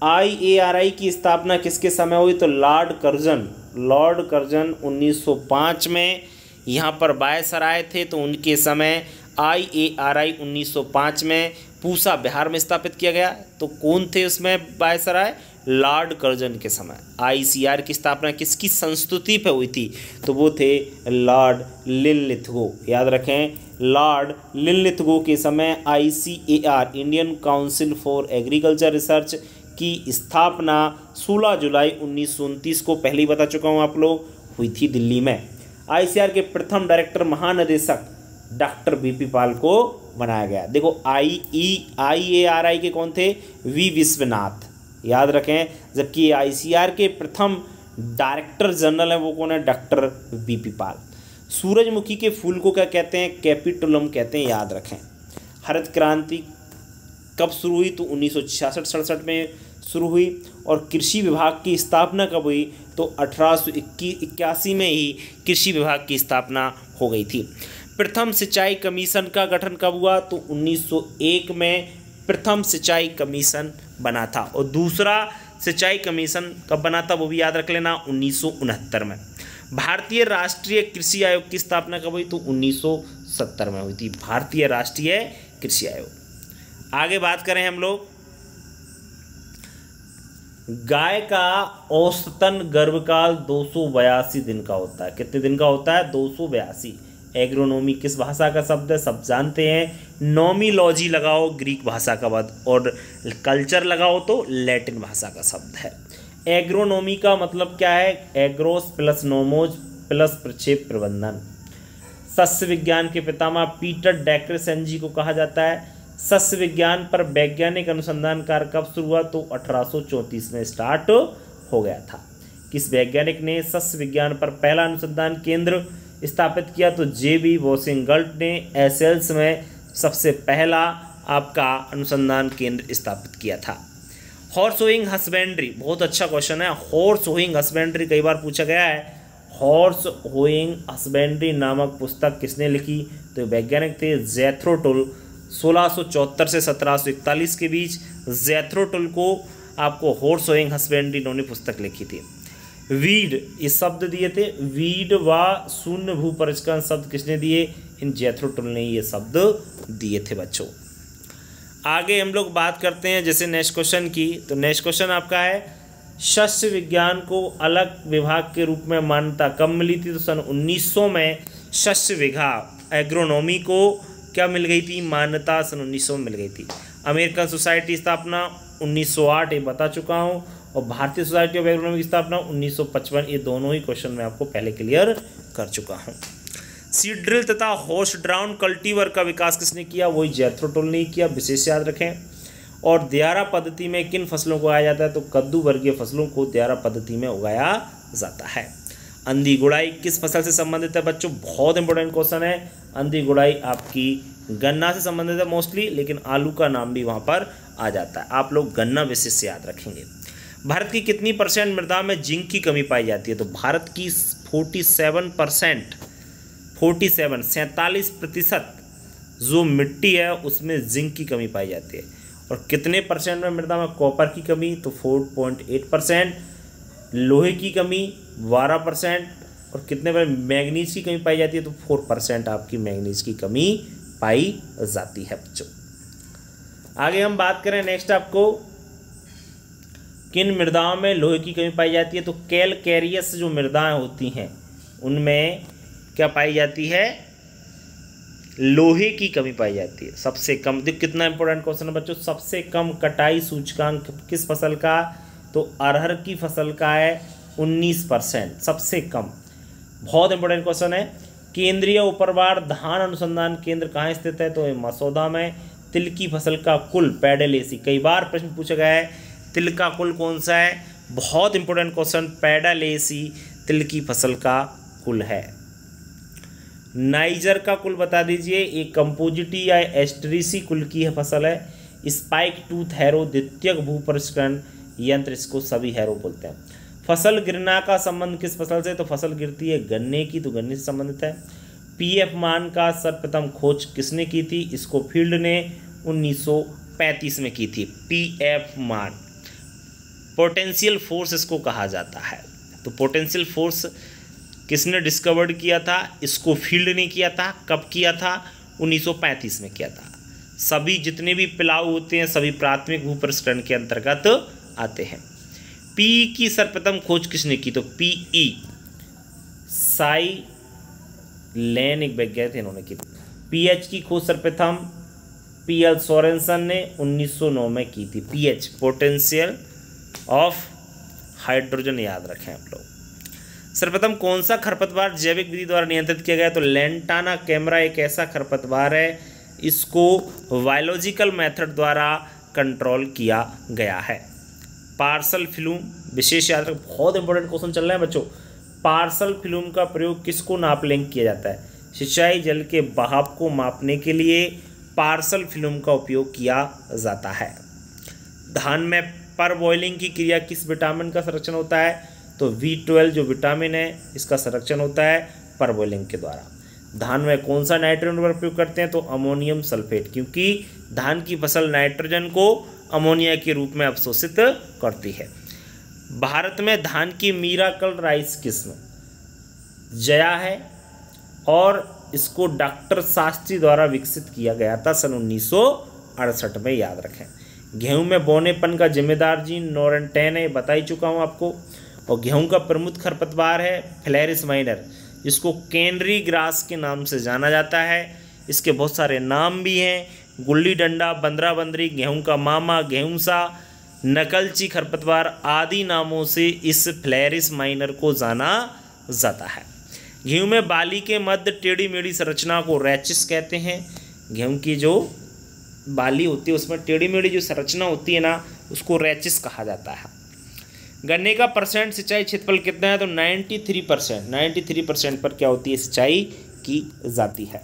IARI की स्थापना किसके समय हुई? तो लॉर्ड कर्जन 1905 में यहाँ पर वायसराय थे, तो उनके समय IARI 1905 में पूसा बिहार में स्थापित किया गया। तो कौन थे उसमें वायसराय? लॉर्ड कर्जन के समय। ICAR की स्थापना किसकी संस्तुति पे हुई थी? तो वो थे लॉर्ड लिनलिथगो, याद रखें, लॉर्ड लिनलिथगो के समय ICAR Indian council for agriculture research की स्थापना 16 जुलाई 1929 को, पहले ही बता चुका हूँ आप लोग, हुई थी दिल्ली में। ICAR के प्रथम डायरेक्टर महानिदेशक डॉक्टर BP पाल को बनाया गया। देखो IARI के कौन थे? V विश्वनाथ, याद रखें, जबकि ICAR के प्रथम डायरेक्टर जनरल है वो कौन है? डॉक्टर BP पाल। सूरजमुखी के फूल को क्या कहते हैं? कैपिटुलम कहते हैं, याद रखें। हरित क्रांति कब शुरू हुई? तो 1966-67 में शुरू हुई। और कृषि विभाग की स्थापना कब हुई? तो 1881 में ही कृषि विभाग की स्थापना हो गई थी। प्रथम सिंचाई कमीशन का गठन कब हुआ? तो 1901 में प्रथम सिंचाई कमीशन बना था। और दूसरा सिंचाई कमीशन कब बना था वो भी याद रख लेना, 1969 में। भारतीय राष्ट्रीय कृषि आयोग की स्थापना कब हुई? तो 1970 में हुई थी, भारतीय राष्ट्रीय कृषि आयोग। आगे बात करें हम लोग, गाय का औसतन गर्भकाल 282 दिन का होता है। कितने दिन का होता है? 282। एग्रोनॉमी किस भाषा का शब्द है? सब जानते हैं। नोमिलॉजी लगाओ ग्रीक भाषा का पद, और कल्चर लगाओ तो लैटिन भाषा का शब्द है। एग्रोनॉमी का मतलब क्या है? एग्रोस प्लस नोमोज प्लस प्रक्षेप प्रबंधन। सस्य विज्ञान के पितामह पीटर डैक्रेसेंजी को कहा जाता है। सस्य विज्ञान पर वैज्ञानिक अनुसंधान कार्य कब शुरू हुआ? तो 1834 में स्टार्ट हो गया था। किस वैज्ञानिक ने सस्य विज्ञान पर पहला अनुसंधान केंद्र स्थापित किया? तो JB वॉशिंगटन ने एसेल्स में सबसे पहला आपका अनुसंधान केंद्र स्थापित किया था। हॉर्स होइंग हस्बेंड्री, बहुत अच्छा क्वेश्चन है। हॉर्स होइंग हस्बेंड्री कई बार पूछा गया है। हॉर्स होइंग हस्बेंड्री नामक पुस्तक किसने लिखी? तो वैज्ञानिक थे जेथ्रो टुल। 1674 से 1741 के बीच जेथ्रो टुल को आपको हॉर्स होइंग हस्बेंड्री इन्होंने पुस्तक लिखी थी। वीड, ये शब्द दिए थे, वीड व शून्य भू परिष्करण शब्द किसने दिए? इन जेथ्रो टुल ने ये शब्द दिए थे बच्चों। आगे हम लोग बात करते हैं जैसे नेक्स्ट क्वेश्चन की। तो नेक्स्ट क्वेश्चन आपका है, शस्य विज्ञान को अलग विभाग के रूप में मान्यता कब मिली थी? तो सन 1900 में शस्य विभाग एग्रोनॉमी को क्या मिल गई थी? मान्यता सन 1900 में मिल गई थी। अमेरिकन सोसाइटी स्थापना 1908, ये बता चुका हूँ। और भारतीय सोसाइटी ऑफ एग्रोनॉमी की स्थापना 1955, ये दोनों ही क्वेश्चन मैं आपको पहले क्लियर कर चुका हूँ। सीड ड्रिल तथा हॉर्स ड्राउन कल्टीवर का विकास किसने किया? वही जेथ्रो टुल ने किया, विशेष याद रखें। और दियारा पद्धति में किन फसलों को उगाया जाता है? तो कद्दू वर्गीय फसलों को दियारा पद्धति में उगाया जाता है। अंधी गुड़ाई किस फसल से संबंधित है बच्चों? बहुत इंपॉर्टेंट क्वेश्चन है। अंधी गुड़ाई आपकी गन्ना से संबंधित है मोस्टली, लेकिन आलू का नाम भी वहाँ पर आ जाता है। आप लोग गन्ना विशेष से याद रखेंगे। भारत की कितनी % मृदा में जिंक की कमी पाई जाती है? तो भारत की 47% जो मिट्टी है उसमें जिंक की कमी पाई जाती है। और कितने % में मृदा में कॉपर की कमी? तो 4.8%। लोहे की कमी 12%। और कितने पर मैग्नीज की कमी पाई जाती है? तो 4% आपकी मैग्नीज की कमी पाई जाती है बच्चों। आगे हम बात करें नेक्स्ट आपको, किन मृदाओं में लोहे की कमी पाई जाती है? तो कैलकेरियस जो मृदाएं होती हैं उनमें क्या पाई जाती है? लोहे की कमी पाई जाती है सबसे कम। देखो कितना इंपॉर्टेंट क्वेश्चन है बच्चों। सबसे कम कटाई सूचकांक किस फसल का? तो अरहर की फसल का है 19%, सबसे कम। बहुत इंपॉर्टेंट क्वेश्चन है। केंद्रीय उपरवार धान अनुसंधान केंद्र कहाँ स्थित है? तो मसौदा में। तिल की फसल का कुल पैडालेसी, कई बार प्रश्न पूछा गया है, तिल का कुल कौन सा है? बहुत इंपॉर्टेंट क्वेश्चन, पैडालेसी तिल की फसल का कुल है। नाइजर का कुल बता दीजिए। एक कंपोजिटी या एस्टरीसी कुल की है फसल है। स्पाइक टूथ हैरो द्वितीयक भू परिष्करण यंत्र, इसको सभी हैरो बोलते हैं। फसल गिरना का संबंध किस फसल से? तो फसल गिरती है गन्ने की, तो गन्ने से संबंधित है। पीएफ मान का सर्वप्रथम खोज किसने की थी? इसको फील्ड ने 1935 में की थी। पीएफ मान पोटेंशियल फोर्स इसको कहा जाता है। तो पोटेंशियल फोर्स किसने डिस्कवर्ड किया था? इसको फील्ड ने किया था। कब किया था? 1935 में किया था। सभी जितने भी पिलाऊ होते हैं सभी प्राथमिक भू परिष्करण के अंतर्गत आते हैं। पी की सर्वप्रथम खोज किसने की? तो पीई साई लेन एक वैज्ञानिक थे, इन्होंने की। पीएच की खोज सर्वप्रथम पीएल सोरेनसन ने 1909 में की थी। पीएच पोटेंशियल ऑफ हाइड्रोजन, याद रखें आप लोग। सर्वप्रथम कौन सा खरपतवार जैविक विधि द्वारा नियंत्रित किया गया? तो लैंटाना कैमरा एक ऐसा खरपतवार है, इसको बायोलॉजिकल मेथड द्वारा कंट्रोल किया गया है। पार्सल फिल्म विशेष याद रखें, बहुत इंपॉर्टेंट क्वेश्चन चल रहा है बच्चों। पार्सल फिल्म का प्रयोग किसको नापलिंग किया जाता है? सिंचाई जल के बहाव को मापने के लिए पार्सल फिल्म का उपयोग किया जाता है। धान में पर बॉइलिंग की क्रिया किस विटामिन का संरक्षण होता है? तो B12 जो विटामिन है इसका संरक्षण होता है पर बॉइलिंग के द्वारा। धान में कौन सा नाइट्रोजन का उपयोग करते हैं? तो अमोनियम सल्फेट, क्योंकि धान की फसल नाइट्रोजन को अमोनिया के रूप में अवशोषित करती है। भारत में धान की मिराकल राइस किस्म जया है और इसको डॉक्टर शास्त्री द्वारा विकसित किया गया था सन 1968 में, याद रखें। गेहूं में बौनेपन का जिम्मेदार जीन नोरेंटेन है, बता ही चुका हूं आपको। और गेहूं का प्रमुख खरपतवार है फ्लैरिस माइनर, जिसको कैनरी ग्रास के नाम से जाना जाता है। इसके बहुत सारे नाम भी हैं, गुल्ली डंडा, बंदरा बंदरी, गेहूं का मामा, गेहूंसा, नकलची खरपतवार आदि नामों से इस फ्लैरिस माइनर को जाना जाता है। गेहूं में बाली के मध्य टेढ़ी मेढ़ी संरचना को रैचिस कहते हैं। गेहूं की जो बाली होती है उसमें टेढ़ी मेढ़ी जो संरचना होती है ना, उसको रैचिस कहा जाता है। गन्ने का परसेंट सिंचाई क्षेत्रफल कितना है, तो 93% पर क्या होती है, सिंचाई की जाती है।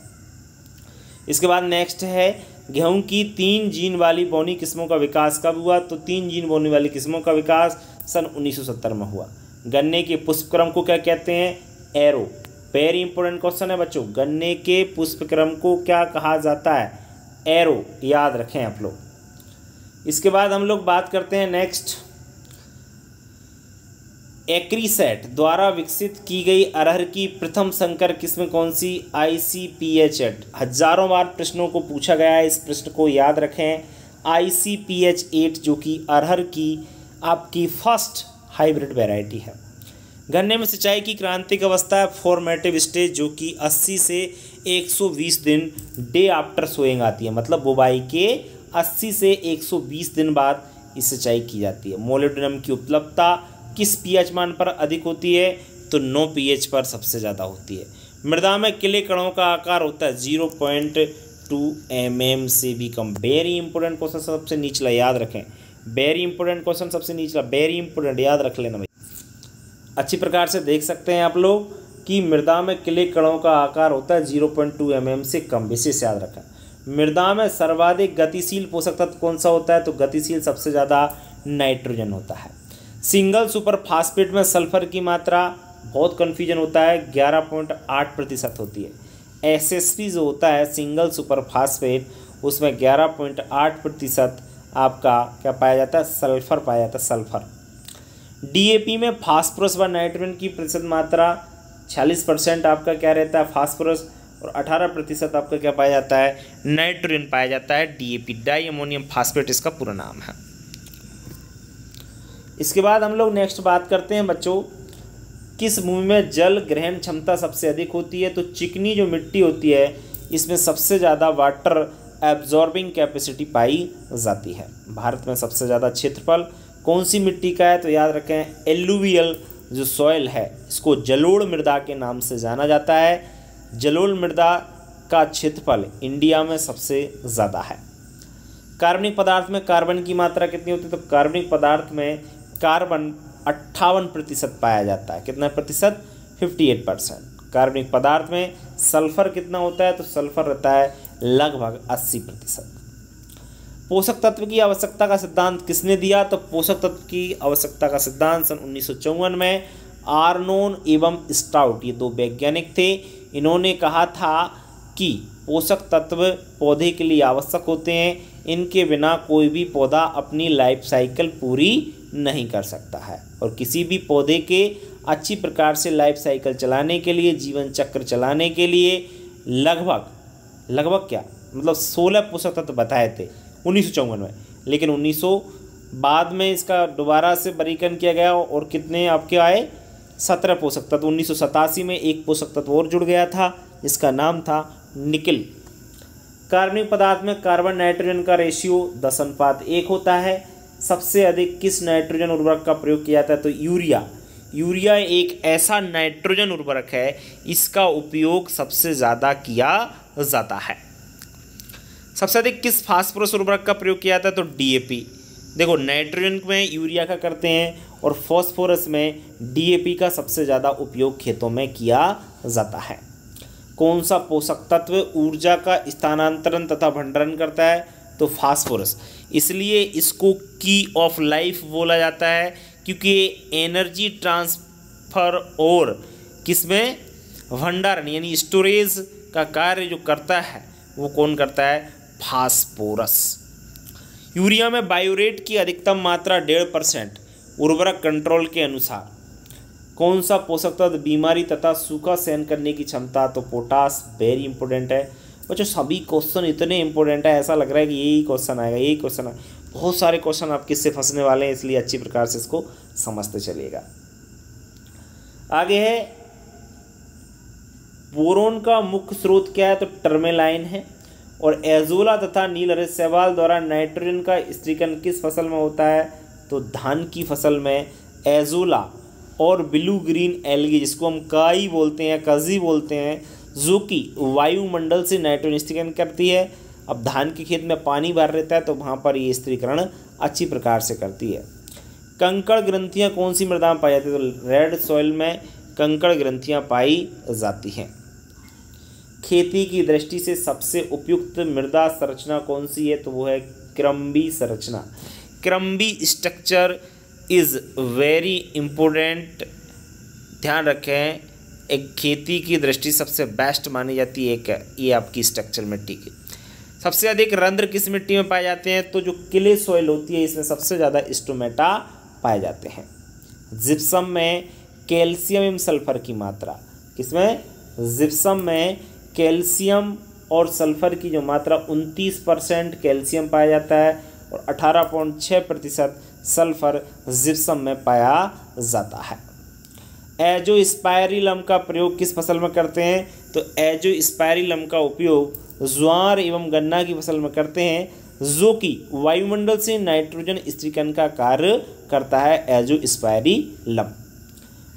इसके बाद नेक्स्ट है गेहूं की 3 जीन वाली बौनी किस्मों का विकास कब हुआ, तो 3 जीन बोनी वाली किस्मों का विकास सन 1970 में हुआ। गन्ने के पुष्पक्रम को क्या कहते हैं, एरो। वेरी इंपॉर्टेंट क्वेश्चन है बच्चों, गन्ने के पुष्पक्रम को क्या कहा जाता है, एरो, याद रखें आप लोग। इसके बाद हम लोग बात करते हैं नेक्स्ट, एक्रीसेट द्वारा विकसित की गई अरहर की प्रथम संकर किस्म कौन सी, ICPH8। हजारों बार प्रश्नों को पूछा गया है, इस प्रश्न को याद रखें। ICPH8 जो कि अरहर की आपकी फर्स्ट हाइब्रिड वैरायटी है। गन्ने में सिंचाई की क्रांतिक अवस्था है फॉर्मेटिव स्टेज, जो कि 80 से 120 दिन डे आफ्टर सोइंग आती है, मतलब बुवाई के 80 से 120 दिन बाद इस सिंचाई की जाती है। मोलिब्डेनम की उपलब्धता किस पीएच मान पर अधिक होती है, तो 9 pH पर सबसे ज़्यादा होती है। मृदा में किले कणों का आकार होता है 0.2 mm से भी कम। वेरी इंपॉर्टेंट क्वेश्चन सबसे निचला याद रखें, वेरी इंपॉर्टेंट क्वेश्चन सबसे निचला, वेरी इंपॉर्टेंट याद रख लेना भाई। अच्छी प्रकार से देख सकते हैं आप लोग कि मृदा में किले कणों का आकार होता है 0.2 mm से कम, विशेष याद रखें। मृदा में सर्वाधिक गतिशील पोषक तत्व कौन सा होता है, तो गतिशील सबसे ज़्यादा नाइट्रोजन होता है। सिंगल सुपर फास्फेट में सल्फर की मात्रा बहुत कन्फ्यूजन होता है, 11.8% होती है। SSP जो होता है सिंगल सुपर फास्फेट, उसमें 11.8% आपका क्या पाया जाता है, सल्फर पाया जाता है, सल्फर। DAP में फास्फोरस व नाइट्रोजन की प्रतिशत मात्रा 46% आपका क्या रहता है, फास्फोरस, और 18% आपका क्या पाया जाता है, नाइट्रोजन पाया जाता है। DAP डाई अमोनियम फास्फेट इसका पूरा नाम है। इसके बाद हम लोग नेक्स्ट बात करते हैं बच्चों, किस भूमि में जल ग्रहण क्षमता सबसे अधिक होती है, तो चिकनी जो मिट्टी होती है इसमें सबसे ज़्यादा वाटर एब्जॉर्बिंग कैपेसिटी पाई जाती है। भारत में सबसे ज़्यादा क्षेत्रफल कौन सी मिट्टी का है, तो याद रखें एलुवियल जो सॉइल है इसको जलोढ़ मृदा के नाम से जाना जाता है। जलोढ़ मृदा का क्षेत्रफल इंडिया में सबसे ज़्यादा है। कार्बनिक पदार्थ में कार्बन की मात्रा कितनी होती है, तो कार्बनिक पदार्थ में कार्बन 58% पाया जाता है। कितना प्रतिशत, 58%। कार्बनिक पदार्थ में सल्फर कितना होता है, तो सल्फर रहता है लगभग 80%। पोषक तत्व की आवश्यकता का सिद्धांत किसने दिया, तो पोषक तत्व की आवश्यकता का सिद्धांत सन 1954 में आर्नोन एवं स्टाउट, ये 2 वैज्ञानिक थे। इन्होंने कहा था कि पोषक तत्व पौधे के लिए आवश्यक होते हैं, इनके बिना कोई भी पौधा अपनी लाइफ साइकिल पूरी नहीं कर सकता है। और किसी भी पौधे के अच्छी प्रकार से लाइफ साइकिल चलाने के लिए, जीवन चक्र चलाने के लिए लगभग क्या मतलब 16 पोषक तत्व बताए थे 1954 में, लेकिन 1900 बाद में इसका दोबारा से वर्गीकरण किया गया और कितने आपके आए, 17 पोषक तत्व। 1987 में एक पोषक तत्व और जुड़ गया था जिसका नाम था निकल। कार्बनिक पदार्थ में कार्बन नाइट्रोजन का रेशियो 10:1 होता है। सबसे अधिक किस नाइट्रोजन उर्वरक का प्रयोग किया जाता है, तो यूरिया। यूरिया एक ऐसा नाइट्रोजन उर्वरक है, इसका उपयोग सबसे ज़्यादा किया जाता है। सबसे अधिक किस फास्फोरस उर्वरक का प्रयोग किया जाता है, तो DAP। देखो नाइट्रोजन में यूरिया का करते हैं और फॉस्फोरस में DAP का सबसे ज़्यादा उपयोग खेतों में किया जाता है। कौन सा पोषक तत्व ऊर्जा का स्थानांतरण तथा भंडारण करता है, तो फास्फोरस। इसलिए इसको की ऑफ लाइफ बोला जाता है, क्योंकि एनर्जी ट्रांसफर और किसमें भंडारण यानी स्टोरेज का कार्य जो करता है वो कौन करता है, फास्फोरस। यूरिया में बायोरेट की अधिकतम मात्रा 1.5% उर्वरक कंट्रोल के अनुसार। कौन सा पोषक तत्व बीमारी तथा सूखा सहन करने की क्षमता, तो पोटास। वेरी इंपॉर्टेंट है बच्चों, सभी क्वेश्चन इतने इंपॉर्टेंट है, ऐसा लग रहा है कि यही क्वेश्चन आएगा, यही क्वेश्चन आएगा। बहुत सारे क्वेश्चन आपके इससे फंसने वाले हैं, इसलिए अच्छी प्रकार से इसको समझते चलिएगा। आगे है बोरोन का मुख्य स्रोत क्या है, तो टर्मेलाइन है। और एजोला तथा नील हरित शैवाल द्वारा नाइट्रोजन का स्त्रीकरण किस फसल में होता है, तो धान की फसल में एजोला और ब्लू ग्रीन एल्गी, जिसको हम काई बोलते हैं, कजी बोलते हैं, जो कि वायुमंडल से नाइट्रोजन स्त्रीकरण करती है। अब धान के खेत में पानी भर रहता है तो वहाँ पर ये स्त्रीकरण अच्छी प्रकार से करती है। कंकड़ ग्रंथियां कौन सी मृदा में पाई जाती है? तो रेड सॉइल में कंकड़ ग्रंथियां पाई जाती हैं। खेती की दृष्टि से सबसे उपयुक्त मृदा संरचना कौन सी है? तो वो है क्रम्बी संरचना। Crumby structure is very important. ध्यान रखें, एक खेती की दृष्टि सबसे बेस्ट मानी जाती है एक ये आपकी स्ट्रक्चर मिट्टी की। सबसे अधिक रंध्र किस मिट्टी में पाए जाते हैं? तो जो क्ले सॉइल होती है इसमें सबसे ज़्यादा स्टोमेटा पाए जाते हैं। जिप्सम में कैल्शियम एवं सल्फर की मात्रा, किसमें? जिप्सम में कैल्शियम और सल्फर की जो मात्रा 29% कैल्शियम पाया जाता है और 18.6% सल्फर जिप्सम में पाया जाता है। एजोस्पाइरिलम का प्रयोग किस फसल में करते हैं? तो एजोस्पाइरिलम का उपयोग ज्वार एवं गन्ना की फसल में करते हैं, जो कि वायुमंडल से नाइट्रोजन स्थिरीकरण का कार्य करता है एजोस्पाइरिलम।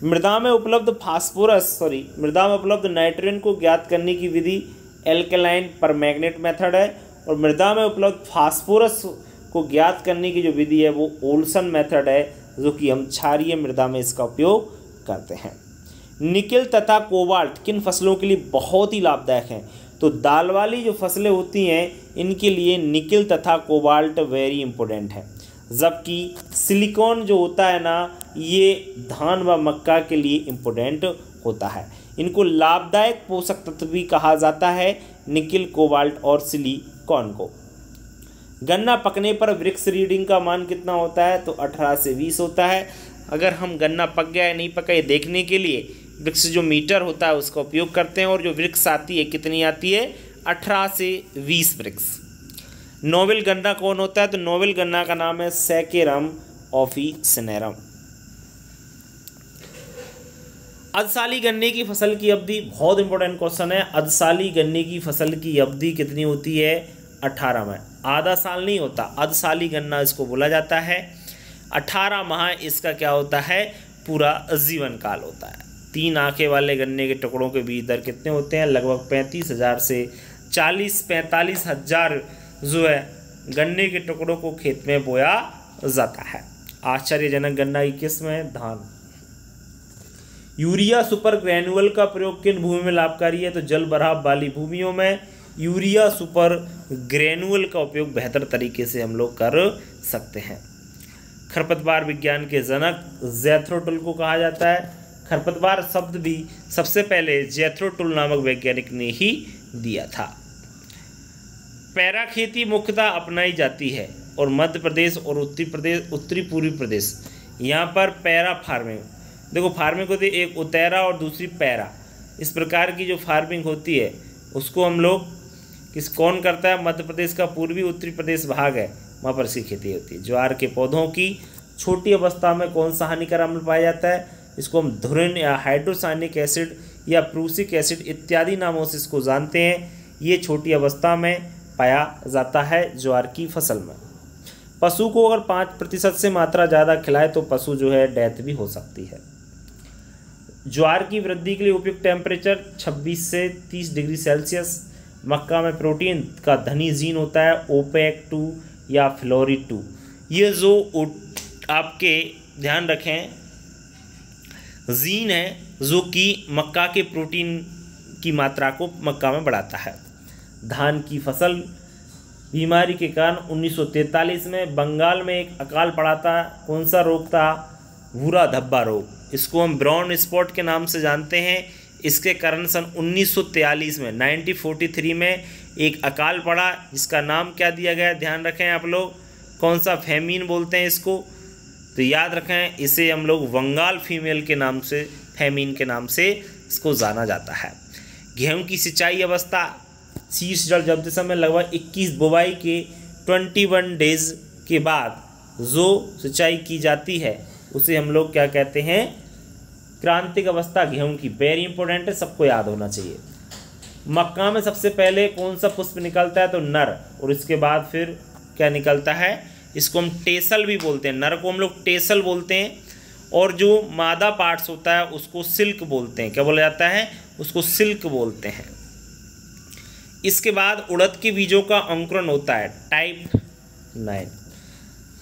मृदा में उपलब्ध नाइट्रोजन को ज्ञात करने की विधि एल्कलाइन परमैंगनेट मेथड है और मृदा में उपलब्ध फास्फोरस को ज्ञात करने की जो विधि है वो ओल्सन मेथड है, जो कि हम क्षारीय मृदा में इसका उपयोग करते हैं। निकेल तथा कोबाल्ट किन फसलों के लिए बहुत ही लाभदायक हैं? तो दाल वाली जो फसलें होती हैं इनके लिए निकेल तथा कोबाल्ट वेरी इंपॉर्टेंट है, जबकि सिलिकॉन जो होता है ना ये धान व मक्का के लिए इम्पोर्टेंट होता है। इनको लाभदायक पोषक तत्व भी कहा जाता है, निकेल, कोबाल्ट और सिलिकॉन को। गन्ना पकने पर वृक्ष रीडिंग का मान कितना होता है? तो 18 से 20 होता है। अगर हम गन्ना पक गया या नहीं पका ये देखने के लिए वृक्ष जो मीटर होता है उसका उपयोग करते हैं और जो वृक्ष आती है कितनी आती है? 18 से 20 वृक्ष। नोबेल गन्ना कौन होता है? तो नोबेल गन्ना का नाम है सैकेरम ऑफिसिनेरम। अधसाली गन्ने की फसल की अवधि, बहुत इंपॉर्टेंट क्वेश्चन है। अधसाली गन्ने की फसल की अवधि कितनी होती है? 18 माह। आधा साल नहीं होता, अधसाली गन्ना इसको बोला जाता है। 18 माह इसका क्या होता है? पूरा जीवन काल होता है। 3 आंखें वाले गन्ने के टुकड़ों के बीज दर कितने होते हैं? लगभग 35,000 से 45,000 जो है गन्ने के टुकड़ों को खेत में बोया जाता है। आश्चर्यजनक गन्ना की किस्म है धान। यूरिया सुपर ग्रेनुअल का प्रयोग किन भूमि में लाभकारी है? तो जल भराव वाली भूमियों में यूरिया सुपर ग्रेनुअल का उपयोग बेहतर तरीके से हम लोग कर सकते हैं। खरपतवार विज्ञान के जनक जेथरो टुल को कहा जाता है। खरपतवार शब्द भी सबसे पहले जेथरो टुल नामक वैज्ञानिक ने ही दिया था। पैरा खेती मुख्यतः अपनाई जाती है और मध्य प्रदेश और उत्तरी पूर्वी प्रदेश यहाँ पर पैरा फार्मिंग, देखो फार्मिंग होती है एक उतैरा और दूसरी पैरा, इस प्रकार की जो फार्मिंग होती है उसको हम लोग कौन करता है? मध्य प्रदेश का पूर्वी उत्तरी प्रदेश भाग है वहाँ पर इसकी खेती होती है। ज्वार के पौधों की छोटी अवस्था में कौन सा हानिकारक अम्ल पाया जाता है? इसको हम धुरिन या हाइड्रोसायनिक एसिड या प्रूसिक एसिड इत्यादि नामों से इसको जानते हैं। ये छोटी अवस्था में पाया जाता है ज्वार की फसल में। पशु को अगर 5% से मात्रा ज़्यादा खिलाए तो पशु जो है डेथ भी हो सकती है। ज्वार की वृद्धि के लिए उपयुक्त टेम्परेचर 26 से 30 डिग्री सेल्सियस। मक्का में प्रोटीन का धनी जीन होता है ओपेक 2 या फ्लोरी 2। ये जो आपके ध्यान रखें जीन है जो कि मक्का के प्रोटीन की मात्रा को मक्का में बढ़ाता है। धान की फसल बीमारी के कारण 1943 में बंगाल में एक अकाल पड़ा था। कौन सा रोग था? भूरा धब्बा रोग। इसको हम ब्राउन स्पॉट के नाम से जानते हैं। इसके कारण सन 1943 में 1943 में एक अकाल पड़ा जिसका नाम क्या दिया गया? ध्यान रखें आप लोग, कौन सा? फेमीन बोलते हैं इसको। तो याद रखें इसे हम लोग बंगाल फीमेल के नाम से, फेमीन के नाम से इसको जाना जाता है। गेहूं की सिंचाई अवस्था, शीर्ष जल जमते समय लगभग 21 बुवाई के 21 डेज के बाद जो सिंचाई की जाती है उसे हम लोग क्या कहते हैं? क्रांतिक अवस्था गेहूं की। वेरी इंपॉर्टेंट है, सबको याद होना चाहिए। मक्का में सबसे पहले कौन सा पुष्प निकलता है? तो नर, और इसके बाद फिर क्या निकलता है? इसको हम टेसल भी बोलते हैं। नर को हम लोग टेसल बोलते हैं और जो मादा पार्ट्स होता है उसको सिल्क बोलते हैं। क्या बोला जाता है? उसको सिल्क बोलते हैं। इसके बाद उड़द के बीजों का अंकुरण होता है टाइप 9।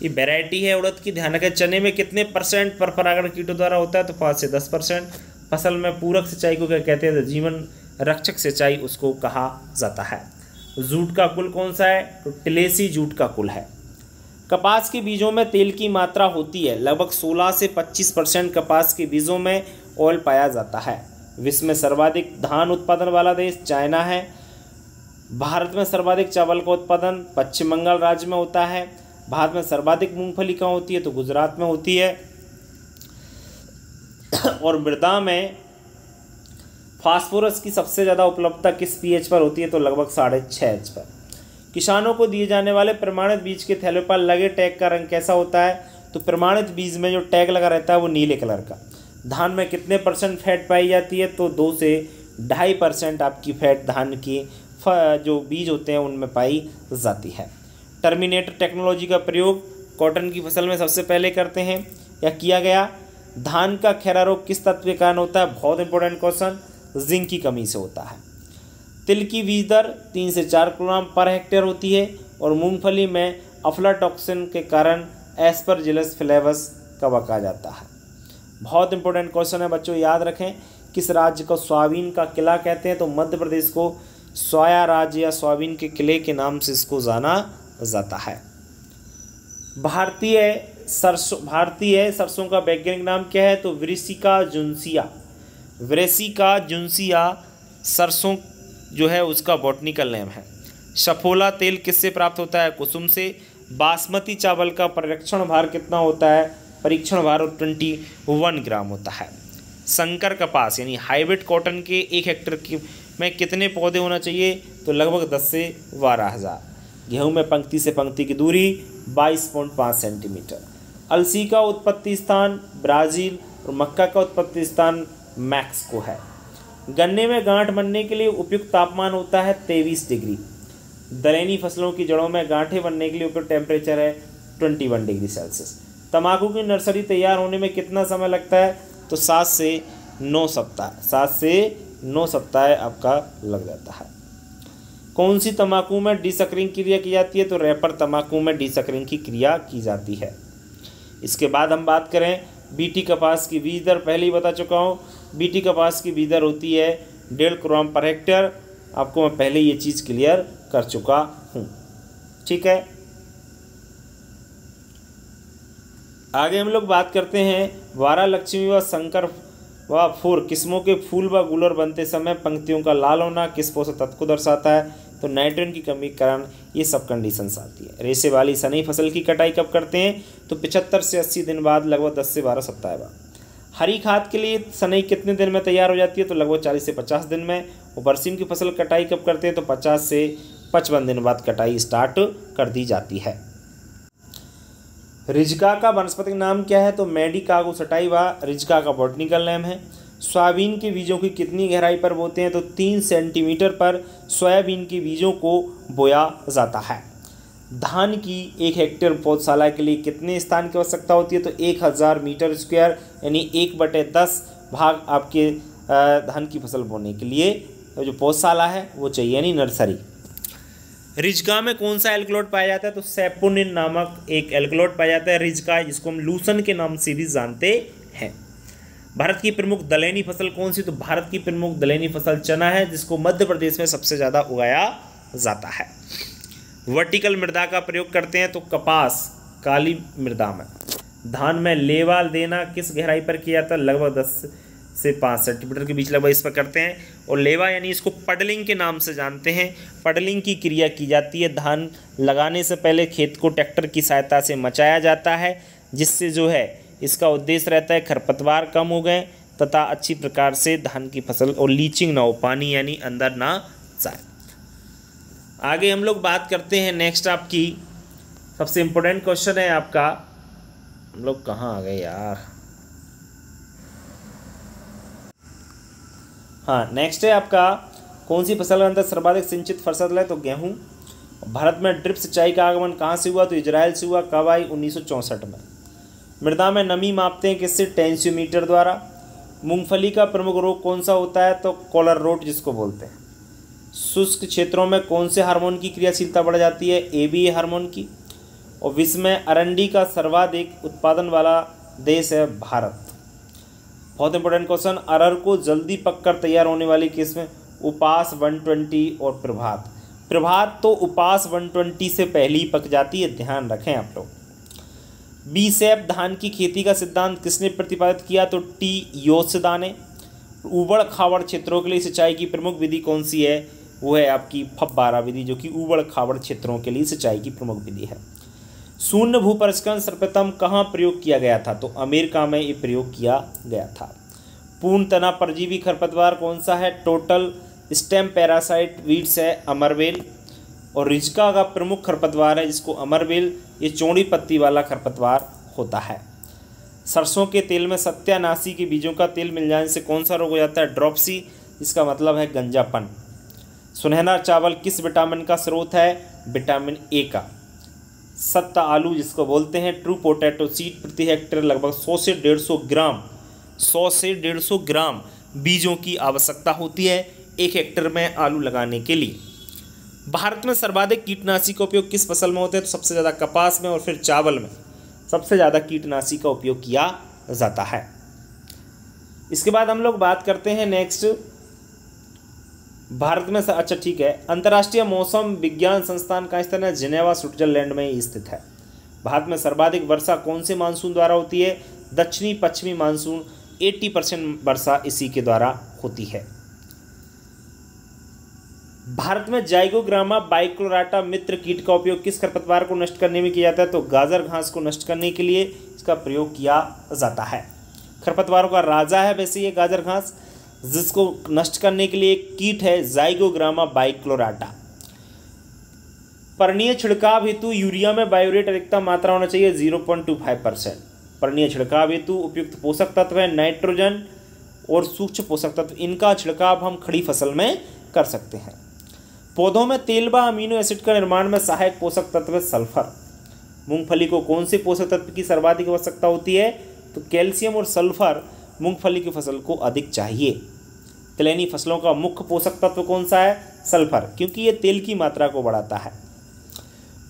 ये वैरायटी है उड़द की। ध्यान रखें, चने में कितने % पर परागण कीटों द्वारा होता है, तो 5 से 10%। फसल में पूरक सिंचाई को क्या कहते हैं, तो जीवन रक्षक सिंचाई उसको कहा जाता है। जूट का कुल कौन सा है, तो टिलेसी जूट का कुल है। कपास के बीजों में तेल की मात्रा होती है, लगभग 16 से 25% कपास के बीजों में ऑयल पाया जाता है। विश्व में सर्वाधिक धान उत्पादन वाला देश चाइना है। भारत में सर्वाधिक चावल का उत्पादन पश्चिम बंगाल राज्य में होता है। भारत में सर्वाधिक मूंगफली कहाँ होती है, तो गुजरात में होती है। और मृदा में फास्फोरस की सबसे ज़्यादा उपलब्धता किस पीएच पर होती है, तो लगभग 6.5 पर। किसानों को दिए जाने वाले प्रमाणित बीज के थैले पर लगे टैग का रंग कैसा होता है, तो प्रमाणित बीज में जो टैग लगा रहता है वो नीले कलर का। धान में कितने % फैट पाई जाती है, तो 2 से 2.5% आपकी फैट धान की जो बीज होते हैं उनमें पाई जाती है। टर्मिनेटर टेक्नोलॉजी का प्रयोग कॉटन की फसल में सबसे पहले करते हैं या किया गया। धान का खैरा रोग किस तत्व के कारण होता है, बहुत इंपॉर्टेंट क्वेश्चन, जिंक की कमी से होता है। तिल की बीज दर 3 से 4 किलोग्राम पर हेक्टेयर होती है। और मूंगफली में अफ्लाटॉक्सिन के कारण एस्परजिलस फ्लेवस कब कहा जाता है। बहुत इंपॉर्टेंट क्वेश्चन है बच्चों, याद रखें। किस राज्य को सोयाबीन का किला कहते हैं, तो मध्य प्रदेश को सोया राज्य या सोयाबीन के किले के नाम से इसको जाना जाता है। भारतीय सरसों का वैज्ञानिक नाम क्या है, तो ब्रेसिका जुन्सिया। ब्रेसिका जुन्सिया सरसों जो है उसका बॉटनिकल नेम है। सफोला तेल किससे प्राप्त होता है, कुसुम से। बासमती चावल का परीक्षण भार कितना होता है, परीक्षण भार 21 ग्राम होता है। संकर कपास यानी हाइब्रिड कॉटन के 1 हेक्टेयर में कितने पौधे होना चाहिए, तो लगभग 10 से 12 हज़ार। गेहूँ में पंक्ति से पंक्ति की दूरी 22.5 सेंटीमीटर। अलसी का उत्पत्ति स्थान ब्राज़ील और मक्का का उत्पत्ति स्थान मैक्सिको है। गन्ने में गांठ बनने के लिए उपयुक्त तापमान होता है 23 डिग्री। दलहनी फसलों की जड़ों में गांठें बनने के लिए उपयुक्त टेम्परेचर है 21 डिग्री सेल्सियस। तंबाकू की नर्सरी तैयार होने में कितना समय लगता है, तो 7 से 9 सप्ताह। 7 से 9 सप्ताह आपका लग जाता है। कौन सी तंबाकू में डिसकरिंग क्रिया की जाती है, तो रैपर तंबाकू में डिसकरिंग की क्रिया की जाती है। इसके बाद हम बात करें बीटी कपास की बीज दर, पहले ही बता चुका हूँ। बीटी कपास की बीज दर होती है 1.5 किलोग्राम पर हेक्टेयर। आपको मैं पहले ये चीज़ क्लियर कर चुका हूँ, ठीक है। आगे हम लोग बात करते हैं वारा लक्ष्मी व शंकर व फूर किस्मों के फूल व गुलर बनते समय पंक्तियों का लाल होना किस पोषक तत्व को दर्शाता है, तो नाइट्रोजन की कमी के कारण ये सब कंडीशंस आती है। रेशे वाली सनई फसल की कटाई कब करते हैं, तो 75 से 80 दिन बाद, लगभग 10 से 12 सप्ताह बाद। हरी खाद के लिए सनई कितने दिन में तैयार हो जाती है, तो लगभग 40 से 50 दिन में। और बरसीम की फसल कटाई कब करते हैं, तो 50 से 55 दिन बाद कटाई स्टार्ट कर दी जाती है। रिजका का वानस्पतिक नाम क्या है, तो मेडिकागो सटाइवा रिजका का बॉटनिकल नेम है। सोयाबीन के बीजों की कितनी गहराई पर बोते हैं, तो 3 सेंटीमीटर पर सोयाबीन के बीजों को बोया जाता है। धान की 1 हेक्टेयर पौधशाला के लिए कितने स्थान की आवश्यकता होती है, तो 1000 मीटर स्क्वायर यानी 1/10 भाग आपके धान की फसल बोने के लिए जो पौधशाला है वो चाहिए, यानी नर्सरी। रिजका में कौन सा एल्कलॉइड पाया जाता है, तो सैपोनिन नामक एक एल्कलॉइड पाया जाता है रिजका, जिसको हम लूसन के नाम से भी जानते हैं। भारत की प्रमुख दलहनी फसल कौन सी, तो भारत की प्रमुख दलहनी फसल चना है, जिसको मध्य प्रदेश में सबसे ज़्यादा उगाया जाता है। वर्टिकल मृदा का प्रयोग करते हैं, तो कपास काली मृदा में। धान में लेवा देना किस गहराई पर किया जाता है, लगभग 10 से 5 सेंटीमीटर के बीच लगभग इस पर करते हैं। और लेवा यानी इसको पडलिंग के नाम से जानते हैं। पडलिंग की क्रिया की जाती है, धान लगाने से पहले खेत को ट्रैक्टर की सहायता से मचाया जाता है, जिससे जो है इसका उद्देश्य रहता है खरपतवार कम हो गए तथा अच्छी प्रकार से धान की फसल और लीचिंग ना हो, पानी यानी अंदर ना जाए। आगे हम लोग बात करते हैं नेक्स्ट आपकी सबसे इम्पोर्टेंट क्वेश्चन है आपका, हम लोग कहाँ आ गए यार, हाँ नेक्स्ट है आपका कौन सी फसल के अंदर सर्वाधिक सिंचित फसल है, तो गेहूँ। भारत में ड्रिप सिंचाई का आगमन कहाँ से हुआ, तो इजराइल से हुआ। कब आई, 1964 में। मृदा में नमी मापते हैं किससे, टेंसियोमीटर द्वारा। मूंगफली का प्रमुख रोग कौन सा होता है, तो कॉलर रोट जिसको बोलते हैं। शुष्क क्षेत्रों में कौन से हार्मोन की क्रियाशीलता बढ़ जाती है, ABA हार्मोन की। और विश्व में अरंडी का सर्वाधिक उत्पादन वाला देश है भारत। बहुत इंपॉर्टेंट क्वेश्चन, अरहर को जल्दी पककर तैयार होने वाली किस्म उपास 120 और प्रभात। प्रभात तो उपास 120 से पहले ही पक जाती है, ध्यान रखें आप लोग। बी सैप धान की खेती का सिद्धांत किसने प्रतिपादित किया? तो टी योत्सुदा ने। ऊबड़ खाबड़ क्षेत्रों के लिए सिंचाई की प्रमुख विधि कौन सी है? वो है आपकी फव्वारा विधि, जो कि ऊबड़ खाबड़ क्षेत्रों के लिए सिंचाई की प्रमुख विधि है। शून्य भू परिष्करण सर्वप्रथम कहाँ प्रयोग किया गया था? तो अमेरिका में ये प्रयोग किया गया था। पूर्ण तना परजीवी खरपतवार कौन सा है? टोटल स्टेम पैरासाइट वीड्स है अमरवेल। और रिजका का प्रमुख खरपतवार है जिसको अमरवेल, ये चौड़ी पत्ती वाला खरपतवार होता है। सरसों के तेल में सत्यानाशी के बीजों का तेल मिल जाने से कौन सा रोग हो जाता है? ड्रॉपसी, इसका मतलब है गंजापन। सुनहरा चावल किस विटामिन का स्रोत है? विटामिन ए का। सत्ता आलू जिसको बोलते हैं, ट्रू पोटैटो सीड प्रति हेक्टेयर लगभग 100 से 150 ग्राम बीजों की आवश्यकता होती है 1 हेक्टेयर में आलू लगाने के लिए। भारत में सर्वाधिक कीटनाशी का उपयोग किस फसल में होता है? तो सबसे ज़्यादा कपास में और फिर चावल में सबसे ज़्यादा कीटनाशी का उपयोग किया जाता है। इसके बाद हम लोग बात करते हैं नेक्स्ट, भारत में अच्छा ठीक है, अंतर्राष्ट्रीय मौसम विज्ञान संस्थान का स्थान है जिनेवा, स्विट्जरलैंड में स्थित है। भारत में सर्वाधिक वर्षा कौन से मानसून द्वारा होती है? दक्षिणी पश्चिमी मानसून, 80% वर्षा इसी के द्वारा होती है। भारत में जाइगोग्रामा बाइक्लोराटा मित्र कीट का उपयोग किस खरपतवार को नष्ट करने में किया जाता है? तो गाजर घास को नष्ट करने के लिए इसका प्रयोग किया जाता है। खरपतवारों का राजा है वैसे ये गाजर घास, जिसको नष्ट करने के लिए एक कीट है जाइगोग्रामा बाइक्लोराटा। पर्णीय छिड़काव हेतु यूरिया में बायोरेट अधिकतम मात्रा होना चाहिए 0.25%। पर्णीय छिड़काव हेतु उपयुक्त पोषक तत्व है नाइट्रोजन और सूक्ष्म पोषक तत्व, इनका छिड़काव हम खड़ी फसल में कर सकते हैं। पौधों में तेल व अमीनो एसिड का निर्माण में सहायक पोषक तत्व है सल्फर। मूंगफली को कौन से पोषक तत्व की सर्वाधिक आवश्यकता होती है? तो कैल्शियम और सल्फर मूंगफली की फसल को अधिक चाहिए। तिलहनी फसलों का मुख्य पोषक तत्व कौन सा है? सल्फर, क्योंकि ये तेल की मात्रा को बढ़ाता है।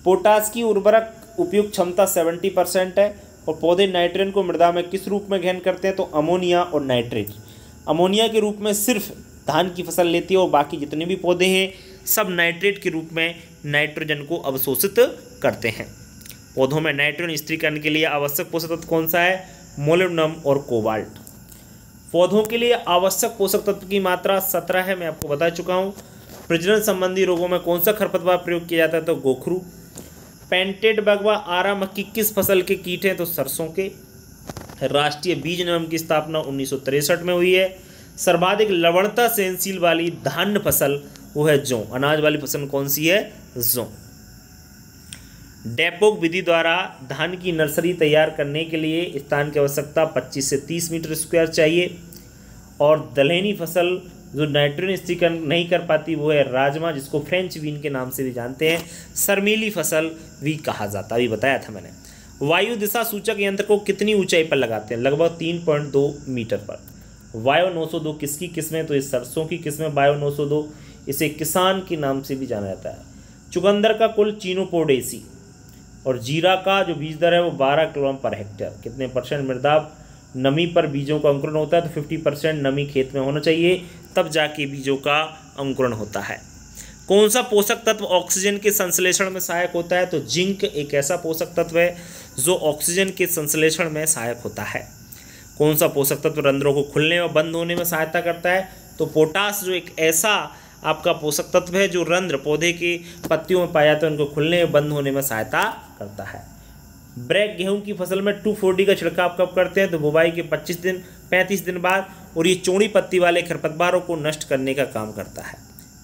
पोटास की उर्वरक उपयुक्त क्षमता 70% है और पौधे नाइट्रोजन को मृदा में किस रूप में ग्रहण करते हैं? तो अमोनिया और नाइट्रेट। अमोनिया के रूप में सिर्फ धान की फसल लेती है और बाकी जितने भी पौधे हैं सब नाइट्रेट के रूप में नाइट्रोजन को अवशोषित करते हैं। पौधों में नाइट्रोजन स्थिरीकरण के लिए आवश्यक पोषक तत्व कौन सा है? मोलिब्डेनम और कोबाल्ट। पौधों के लिए आवश्यक पोषक तत्व की मात्रा 17 है, मैं आपको बता चुका हूँ। प्रजनन संबंधी रोगों में कौन सा खरपतवार प्रयोग किया जाता है? तो गोखरू। पेंटेड बग व आरा मक्खी किस फसल के कीट हैं? तो सरसों के। राष्ट्रीय बीज निगम की स्थापना 1963 में हुई है। सर्वाधिक लवणता सहनशील वाली धान्य फसल वो है जौ। अनाज वाली फसल कौन सी है? जौ। डेपोक विधि द्वारा धान की नर्सरी तैयार करने के लिए स्थान की आवश्यकता 25 से 30 मीटर स्क्वायर चाहिए। और दलहनी फसल जो नाइट्रोजन स्थिरीकरण नहीं कर पाती वो है राजमा, जिसको फ्रेंच बीन के नाम से भी जानते हैं। शर्मीली फसल भी कहा जाता है, अभी बताया था मैंने। वायु दिशा सूचक यंत्र को कितनी ऊंचाई पर लगाते हैं? लगभग 3.2 मीटर पर। वायो 902 किसकी किस्म है? तो इस सरसों की किस्म है वायो 902। इसे किसान के नाम से भी जाना जाता है। चुकंदर का कुल चीनोपोडेसी और जीरा का जो बीज दर है वो 12 किलोग्राम पर हेक्टेयर। कितने परसेंट मृदा नमी पर बीजों का अंकुरण होता है? तो 50% नमी खेत में होना चाहिए, तब जाके बीजों का अंकुरण होता है। कौन सा पोषक तत्व ऑक्सीजन के संश्लेषण में सहायक होता है? तो जिंक एक ऐसा पोषक तत्व है जो ऑक्सीजन के संश्लेषण में सहायक होता है। कौन सा पोषक तत्व रंध्रों को खुलने व बंद होने में सहायता करता है? तो पोटास जो एक ऐसा आपका पोषक तत्व है जो रंध्र पौधे की पत्तियों में पाया जाता है, उनको खुलने व बंद होने में सहायता करता है। ब्रैक गेहूं की फसल में 2,4-D का छिड़काव कब करते हैं? तो बुवाई के 35 दिन बाद, और ये चौड़ी पत्ती वाले खरपतवारों को नष्ट करने का काम करता है।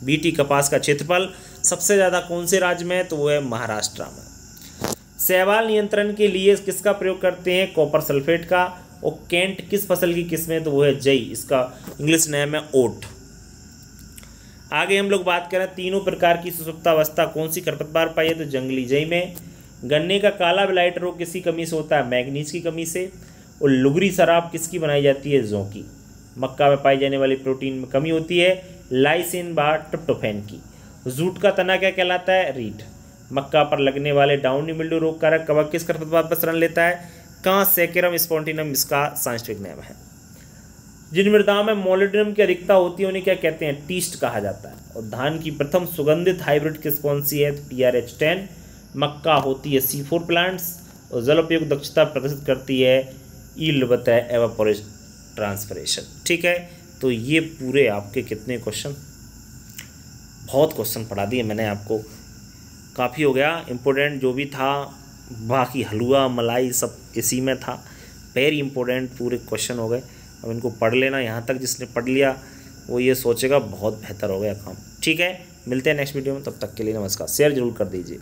बीटी कपास का क्षेत्रफल सबसे ज़्यादा कौन से राज्य में है? तो वो है महाराष्ट्र में। शैवाल नियंत्रण के लिए किसका प्रयोग करते हैं? कॉपर सल्फेट का। और कैंट किस फसल की किस्म है? तो वो है जई, इसका इंग्लिश नेम है ओट। आगे हम लोग बात करें तीनों प्रकार की सुसुप्तावस्था कौन सी खरपतवार पाई है? तो जंगली जई में। गन्ने का काला ब्लाइट रोग किसकी कमी से होता है? मैग्नीज की कमी से। और लुगरी शराब किसकी बनाई जाती है? जौ की। मक्का में पाई जाने वाली प्रोटीन में कमी होती है लाइसिन व ट्रिप्टोफैन की। जूट का तना क्या कहलाता है? रीठ। मक्का पर लगने वाले डाउनी मिल्ड्यू रोग कारक कवक किस खरपतवार पर शरण लेता है? कांसेकरम स्पॉन्टिनम इसका साइंटिफिक नेम है। जिन मृदाओं में मोलिब्डेनम की अधिकता होती है उन्हें क्या कहते हैं? टीस्ट कहा जाता है। और धान की प्रथम सुगंधित हाइब्रिड किस कौन सी है? TRH10। मक्का होती है C4 प्लांट्स और जल उपयोग दक्षता प्रदर्शित करती है यील्ड बता एवापोरेशन ट्रांसपरेशन। ठीक है, तो ये पूरे आपके कितने क्वेश्चन, बहुत क्वेश्चन पढ़ा दिए मैंने आपको, काफ़ी हो गया। इम्पोर्टेंट जो भी था, बाकी हलवा मलाई सब इसी में था। वेरी इंपॉर्टेंट पूरे क्वेश्चन हो गए। अब इनको पढ़ लेना, यहाँ तक जिसने पढ़ लिया वो ये सोचेगा बहुत बेहतर हो गया काम। ठीक है, मिलते हैं नेक्स्ट वीडियो में, तब तक के लिए नमस्कार। शेयर जरूर कर दीजिए।